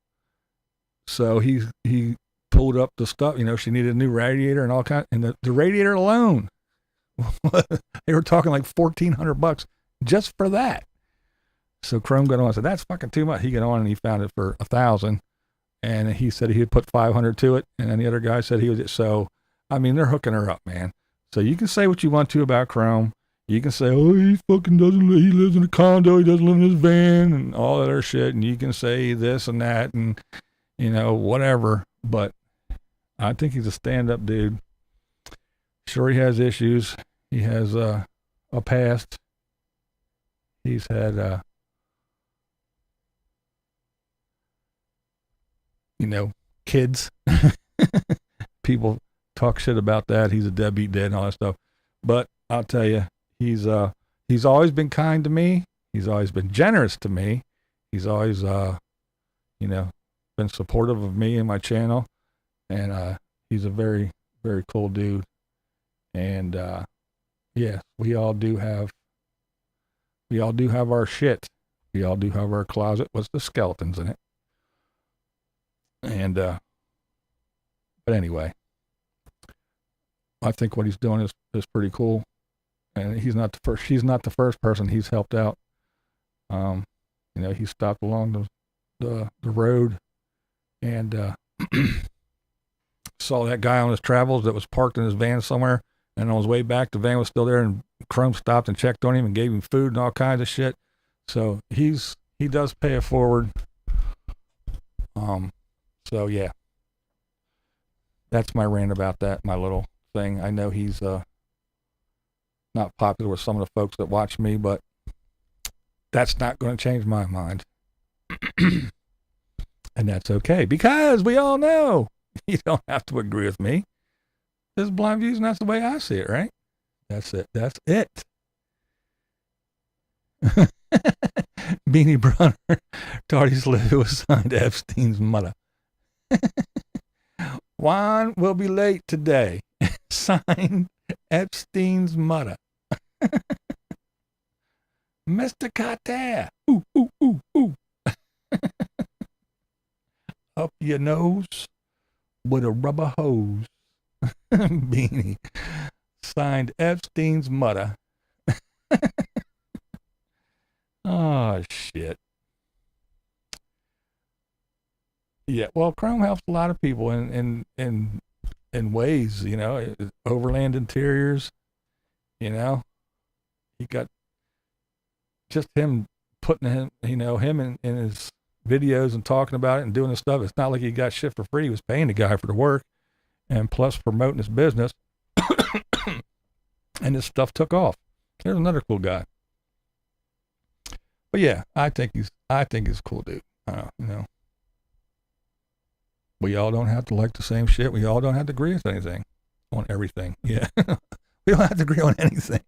So he pulled up the stuff, you know, she needed a new radiator and all kinds, and the radiator alone, they were talking like $1,400 just for that. So Chrome got on and said, that's fucking too much. He got on and he found it for $1,000, and he said he'd put 500 to it. And then the other guy said he was, so, I mean, they're hooking her up, man. So you can say what you want to about Chrome. You can say, oh, he fucking he lives in a condo, he doesn't live in his van, and all that other shit. And you can say this and that and, you know, whatever. But I think he's a stand-up dude. Sure, he has issues. He has a past. He's had, you know, kids. People talk shit about that. He's a deadbeat dad and all that stuff. But I'll tell you, he's always been kind to me. He's always been generous to me. He's always, you know, been supportive of me and my channel. And he's a very, very cool dude. And yes, we all do have our shit. We all do have our closet with the skeletons in it. And but anyway, I think what he's doing is pretty cool. And she's not the first person he's helped out. You know, he stopped along the road and saw that guy on his travels that was parked in his van somewhere, and on his way back the van was still there, and Chrome stopped and checked on him and gave him food and all kinds of shit. So he does pay it forward. So yeah, that's my rant about that, my little thing. I know he's not popular with some of the folks that watch me, but that's not going to change my mind. And that's okay, because we all know you don't have to agree with me. This is Blind Views, and that's the way I see it, right? That's it. That's it. Beanie Brunner, Tardy's Live was signed Epstein's mother. Juan will be late today. Signed Epstein's mother. Mr. Carter. Ooh, ooh, ooh, ooh. Up your nose with a rubber hose. Beanie. Signed Epstein's mother. Oh, shit. Yeah, well, Chrome helps a lot of people in ways, you know, overland interiors, you know. He got just him putting him, you know, him in his videos and talking about it and doing the stuff. It's not like he got shit for free. He was paying the guy for the work and plus promoting his business. And this stuff took off. There's another cool guy. But yeah, I think he's a cool dude. You know, we all don't have to like the same shit. We all don't have to agree with anything on everything. Yeah. We don't have to agree on anything,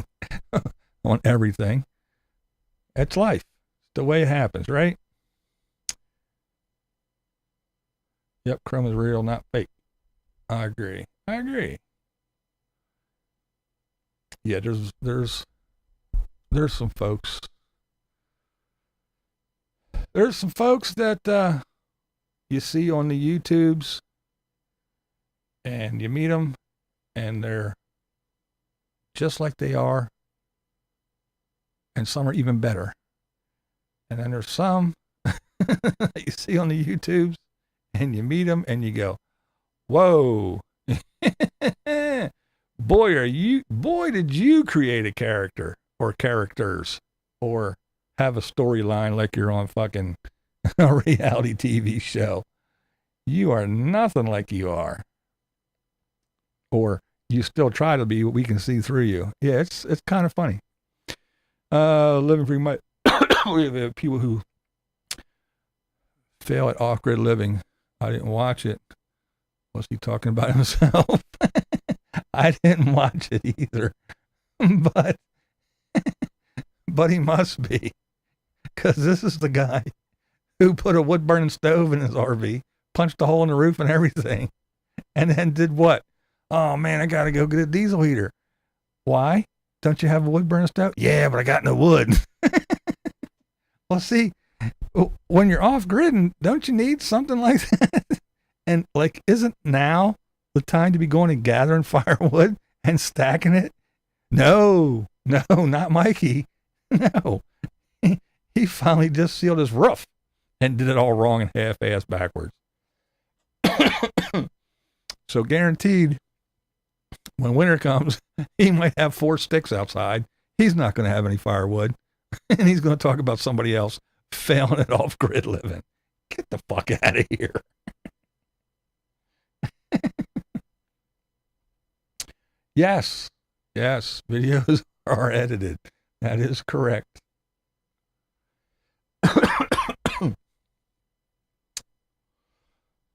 on everything. It's life. It's the way it happens, right? Yep. Chrome is real, not fake. I agree. Yeah. There's some folks. There's some folks that you see on the YouTubes, and you meet them, and they're just like they are, and some are even better. And then there's some that you see on the YouTubes, and you meet them, and you go, "Whoa, boy, did you create a character or characters or have a storyline like you're on fucking a reality TV show. You are nothing like you are. Or you still try to be, but we can see through you." Yeah, it's kind of funny. Living free might we have people who fail at off-grid living. I didn't watch it. Was he talking about himself? I didn't watch it either. But he must be. Because this is the guy who put a wood-burning stove in his RV, punched a hole in the roof and everything, and then did what? Oh, man, I got to go get a diesel heater. Why? don't you have a wood burning stove? Yeah, but I got no wood. Well, see, when you're off grid, don't you need something like that? And like, isn't now the time to be going and gathering firewood and stacking it? No, not Mikey. No, he finally just sealed his roof and did it all wrong and half-assed backwards. So guaranteed, when winter comes, he might have 4 sticks outside. He's not going to have any firewood, and he's going to talk about somebody else failing at off-grid living. Get the fuck out of here. Yes, videos are edited. That is correct.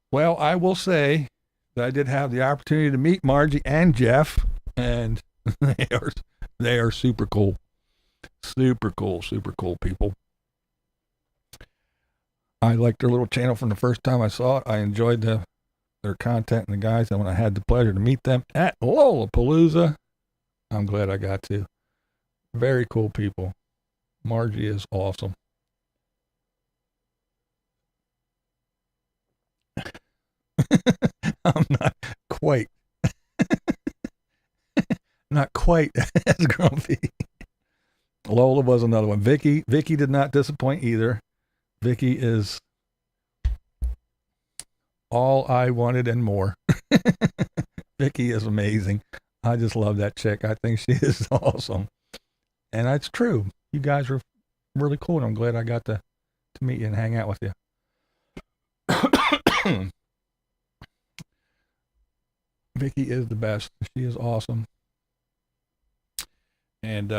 Well, I will say that I did have the opportunity to meet Margie and Jeff, and they are super cool. Super cool people. I liked their little channel from the first time I saw it. I enjoyed their content and the guys, and when I had the pleasure to meet them at Lollapalooza, I'm glad I got to. Very cool people. Margie is awesome. I'm not quite as grumpy. Lola was another one. Vicky did not disappoint either. Vicky is all I wanted and more. Vicky is amazing. I just love that chick. I think she is awesome. And that's true. You guys are really cool, and I'm glad I got to meet you and hang out with you. Vicky is the best. She is awesome. And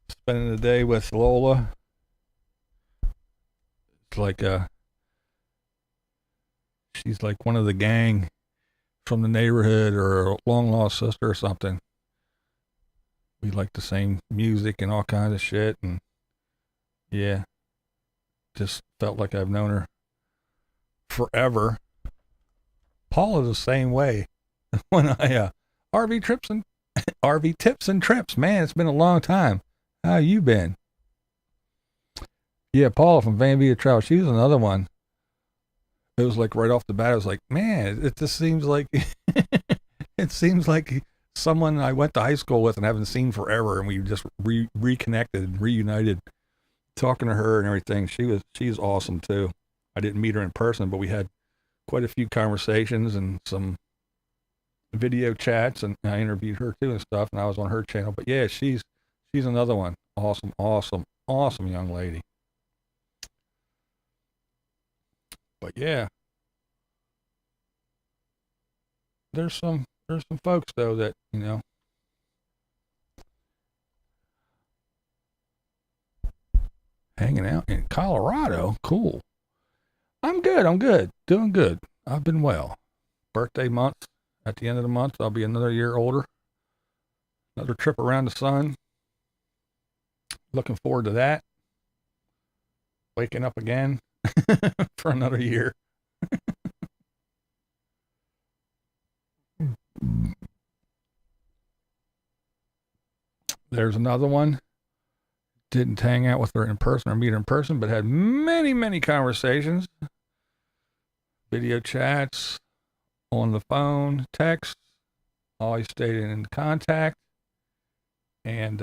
spending the day with Lola, it's like she's like one of the gang from the neighborhood or a long lost sister or something. We like the same music and all kinds of shit, and yeah, just felt like I've known her forever. Paula's the same way. When I RV tips and trips, man, it's been a long time. How you been? Yeah, Paula from Van Vita Travel, she was another one. It was like right off the bat, I was like, man, it just seems like it seems like someone I went to high school with and haven't seen forever, and we just reconnected and reunited. Talking to her and everything, she's awesome too. I didn't meet her in person, but we had quite a few conversations and some video chats, and I interviewed her too and stuff, and I was on her channel. But yeah, she's another one. Awesome young lady. But yeah, there's some folks though that, you know, hanging out in Colorado. Cool. I'm good. Doing good. I've been well. Birthday month. At the end of the month, I'll be another year older. Another trip around the sun. Looking forward to that. Waking up again for another year. There's another one. Didn't hang out with her in person or meet her in person, but had many conversations. Video chats, on the phone, text, always stayed in contact. And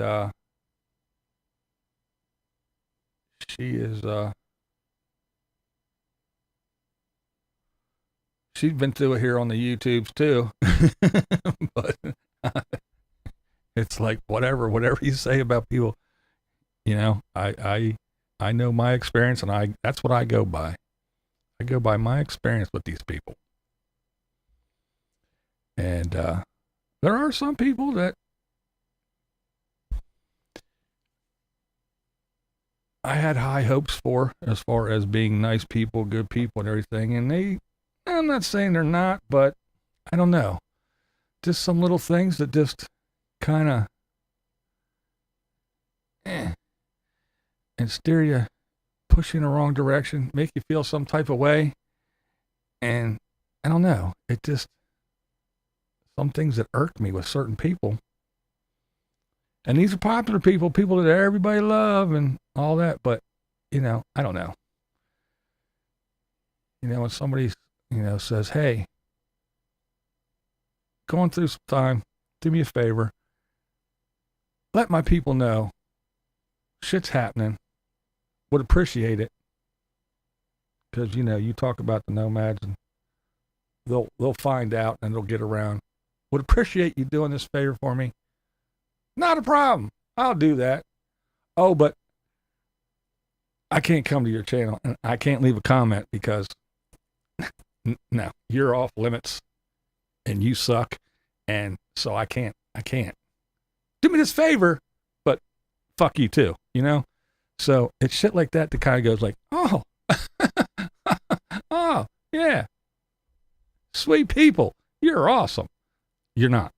she is she's been through it here on the YouTubes too. But it's like whatever you say about people, you know, I know my experience, and that's what I go by. I go by my experience with these people. And there are some people that I had high hopes for, as far as being nice people, good people, and everything. And I'm not saying they're not, but I don't know. Just some little things that just kind of and steer you, push you in the wrong direction, make you feel some type of way. And I don't know. It just, some things that irk me with certain people. And these are popular people that everybody love and all that. But, I don't know. When somebody, says, hey, going through some time, do me a favor. Let my people know shit's happening. Would appreciate it. Because, you talk about the nomads and they'll find out and they'll get around. Would appreciate you doing this favor for me. Not a problem. I'll do that. Oh, but I can't come to your channel and I can't leave a comment because no, you're off limits and you suck. And so I can't. Do me this favor, but fuck you too, So it's shit like that kind of goes like, oh, oh, yeah. Sweet people. You're awesome. You're not.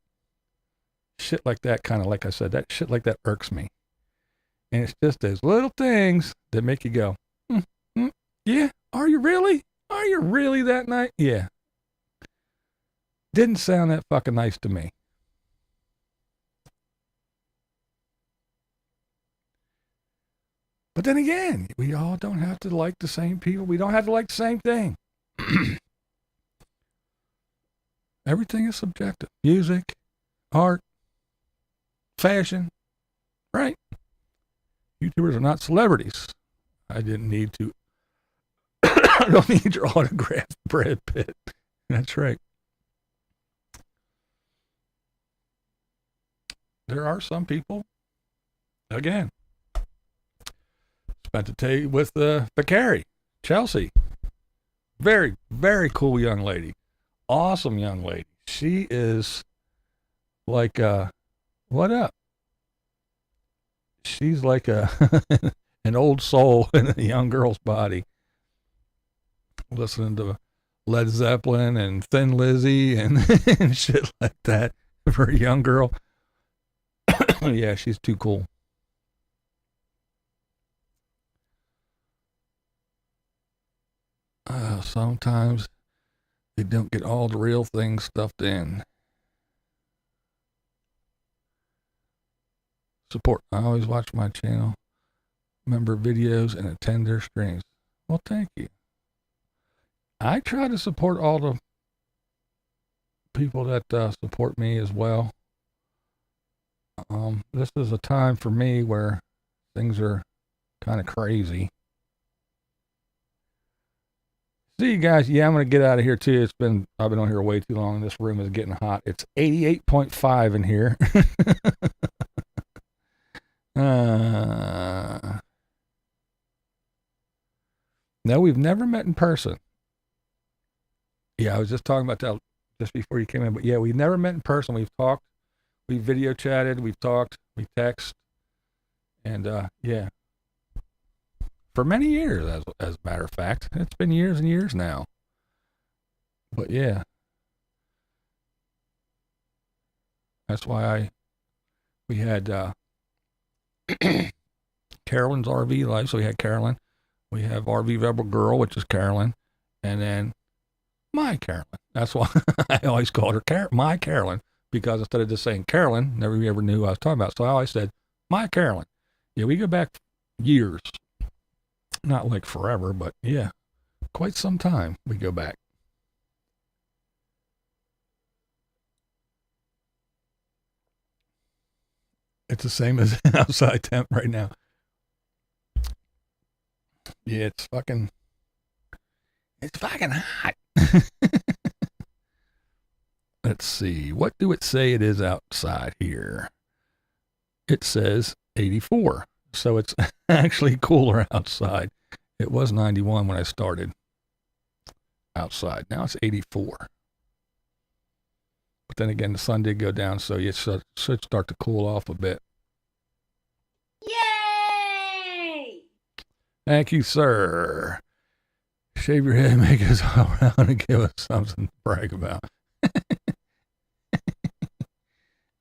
Shit like that kind of, like I said, that shit like that irks me. And it's just those little things that make you go, yeah, are you really? Are you really that nice? Yeah. Didn't sound that fucking nice to me. But then again, we all don't have to like the same people. We don't have to like the same thing. Everything is subjective. Music, art, fashion, right? YouTubers are not celebrities. I didn't need to. I don't need your autograph, Brad Pitt. That's right. There are some people, again, spent the day with Furry, Chelsea. Very, very cool young lady. Awesome young lady. She is like, what up? She's like an old soul in a young girl's body. Listening to Led Zeppelin and Thin Lizzy and, and shit like that for a young girl. Yeah, she's too cool. Sometimes they don't get all the real things stuffed in. Support. I always watch my channel, member videos, and attend their streams. Well, thank you. I try to support all the people that support me as well. This is a time for me where things are kind of crazy. See you guys. Yeah, I'm going to get out of here too. I've been on here way too long. This room is getting hot. It's 88.5 in here. No, we've never met in person. Yeah, I was just talking about that just before you came in, but yeah, we've never met in person. We've talked, we've video chatted, we've talked, we text, and yeah, for many years, as a matter of fact. It's been years and years now. But yeah, that's why we had Carolyn's RV Life. So we had Carolyn. We have RV Rebel Girl, which is Carolyn, and then my Carolyn. That's why I always called her my Carolyn, because instead of just saying Carolyn, never ever knew who I was talking about. So I always said my Carolyn. Yeah, we go back years. Not like forever, but yeah, quite some time we go back. It's the same as outside temp right now. Yeah, it's fucking hot. Let's see. What do it say it is outside here? It says 84. So it's actually cooler outside. It was 91 when I started outside. Now it's 84. But then again, the sun did go down, so it should start to cool off a bit. Yay! Thank you, sir. Shave your head, make us all around, and give us something to brag about.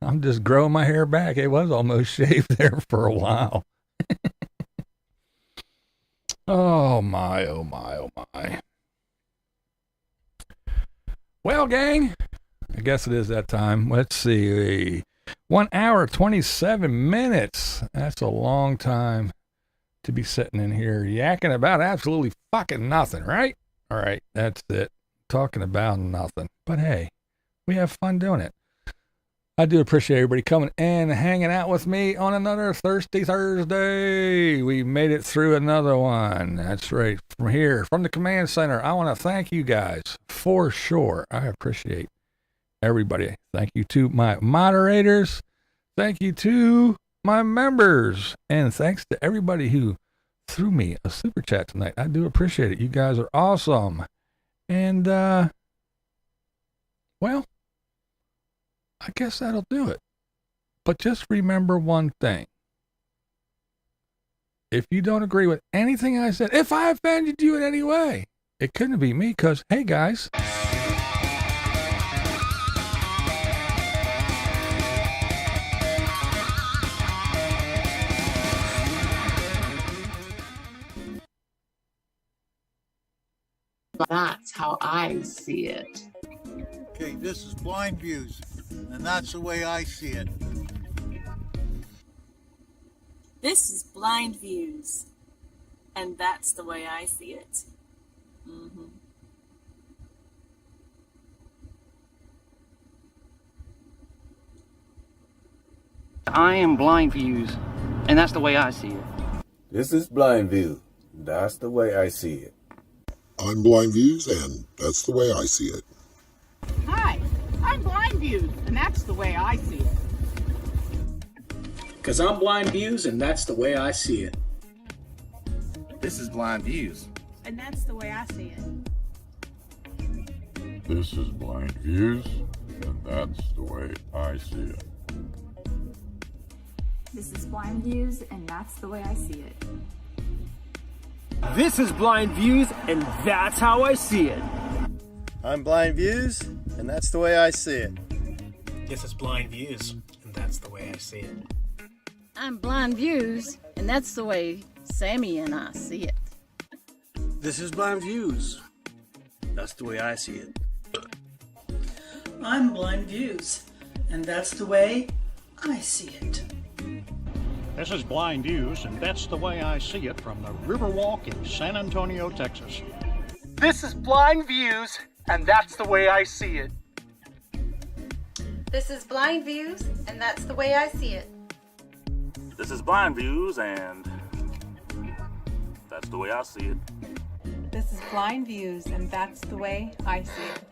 I'm just growing my hair back. It was almost shaved there for a while. Oh my, oh my, oh my. Well, gang, I guess it is that time. Let's see. 1 hour, 27 minutes. That's a long time to be sitting in here yakking about absolutely fucking nothing, right? All right, that's it. Talking about nothing. But hey, we have fun doing it. I do appreciate everybody coming and hanging out with me on another Thirsty Thursday. We made it through another one. That's right. From here, from the command center, I want to thank you guys for sure. I appreciate everybody. Thank you to my moderators. Thank you to my members. And thanks to everybody who threw me a super chat tonight. I do appreciate it. You guys are awesome. And, well, I guess that'll do it. But just remember one thing. If you don't agree with anything I said, if I offended you in any way, it couldn't be me because, hey, guys. That's how I see it. Okay, this is Blind Views, and that's the way I see it. This is Blind Views, and that's the way I see it. Mm-hmm. I am Blind Views, and that's the way I see it. This is Blind View. That's the way I see it. I'm Blind Views, and that's the way I see it. Hi, I'm Blind Views, and that's the way I see it. Because I'm Blind Views, and that's the way I see it. This is Blind Views, and that's the way I see it. This is Blind Views, and that's the way I see it. This is Blind Views, and that's the way I see it. This is Blind Views, and that's how I see it. I'm Blind Views, and that's the way I see it. This is Blind Views, and that's the way I see it. I'm Blind Views, and that's the way Sammy and I see it. This is Blind Views. That's the way I see it. I'm Blind Views, and that's the way I see it. This is Blind Views, and that's the way I see it from the Riverwalk in San Antonio, Texas. This is Blind Views, and that's the way I see it. This is Blind Views, and that's the way I see it. This is Blind Views, and that's the way I see it. This is Blind Views, and that's the way I see it.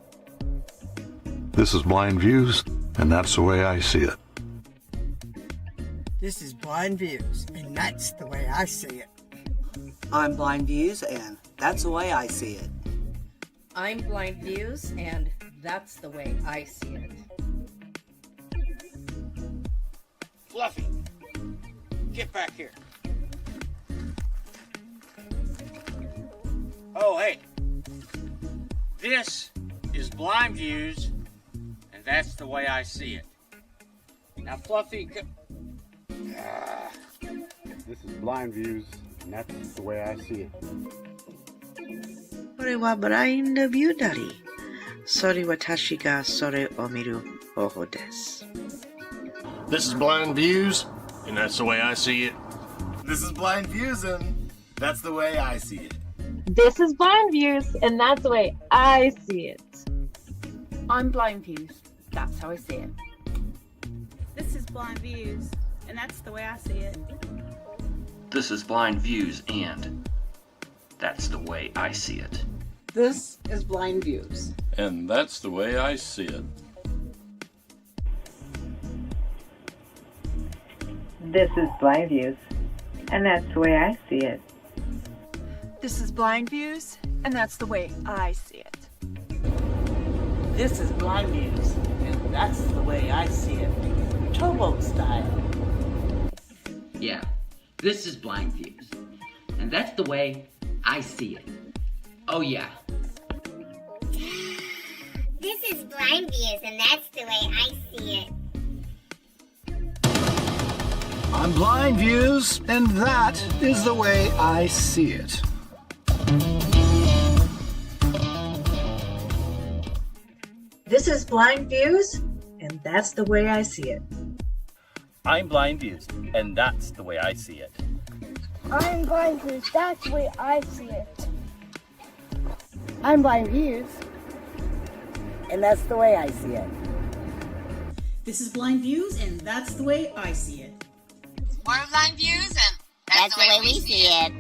This is Blind Views, and that's the way I see it. This is Blind Views, and that's the way I see it. I'm Blind Views, and that's the way I see it. I'm Blind Views, and that's the way I see it. Fluffy, get back here. Oh, hey. This is Blind Views, and that's the way I see it. Now, Fluffy, This is Blind Views, and that's the way I see it. これはブラインドビューダリー。それ私がそれを見る方法です。This is Blind Views, and that's the way I see it. This is Blind Views, and that's the way I see it. This is Blind Views, and that's the way I see it. I'm Blind Views. That's how I see it. This is Blind Views, and that's the way I see it. This is Blind Views, and that's the way I see it. This is Blind Views, and that's the way I see it. This is Blind Views, and that's the way I see it. This is Blind Views, and that's the way I see it. This is Blind Views, and that's the way I see it. Towboat style. Yeah, this is Blind Views, and that's the way I see it. Oh yeah. This is Blind Views, and that's the way I see it. I'm Blind Views, and that is the way I see it. This is Blind Views, and that's the way I see it. I'm Blind Views, and that's the way I see it. I'm Blind Views, that's the way I see it. I'm Blind Views, and that's the way I see it. This is Blind Views, and that's the way I see it. We're Blind Views, and that's the way we see it.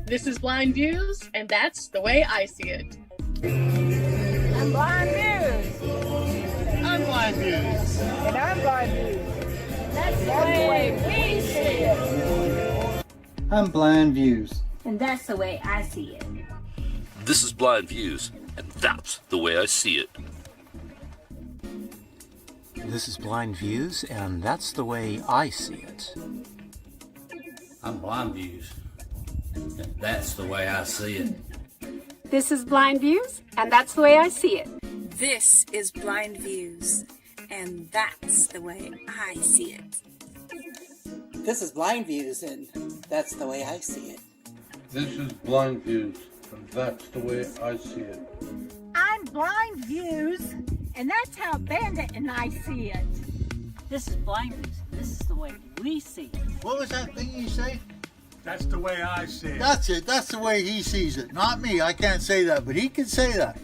This is Blind Views, and that's the way I see it. I'm Blind Views. I'm Blind Views. And I'm Blind Views. That's the way we see it. I'm Blind Views. And that's the way I see it. This is Blind Views, and that's the way I see it. This is Blind Views, and that's the way I see it. I'm Blind Views, and that's the way I see it. This is Blind Views, and that's the way I see it. This is Blind Views, and that's the way I see it. This is Blind Views, and that's the way I see it. This is Blind Views, and that's the way I see it. I'm Blind Views, and that's how Bandit and I see it. This is Blind Views. This is the way we see it. What was that thing you say? That's the way I see it. That's it. That's the way he sees it. Not me. I can't say that, but he can say that.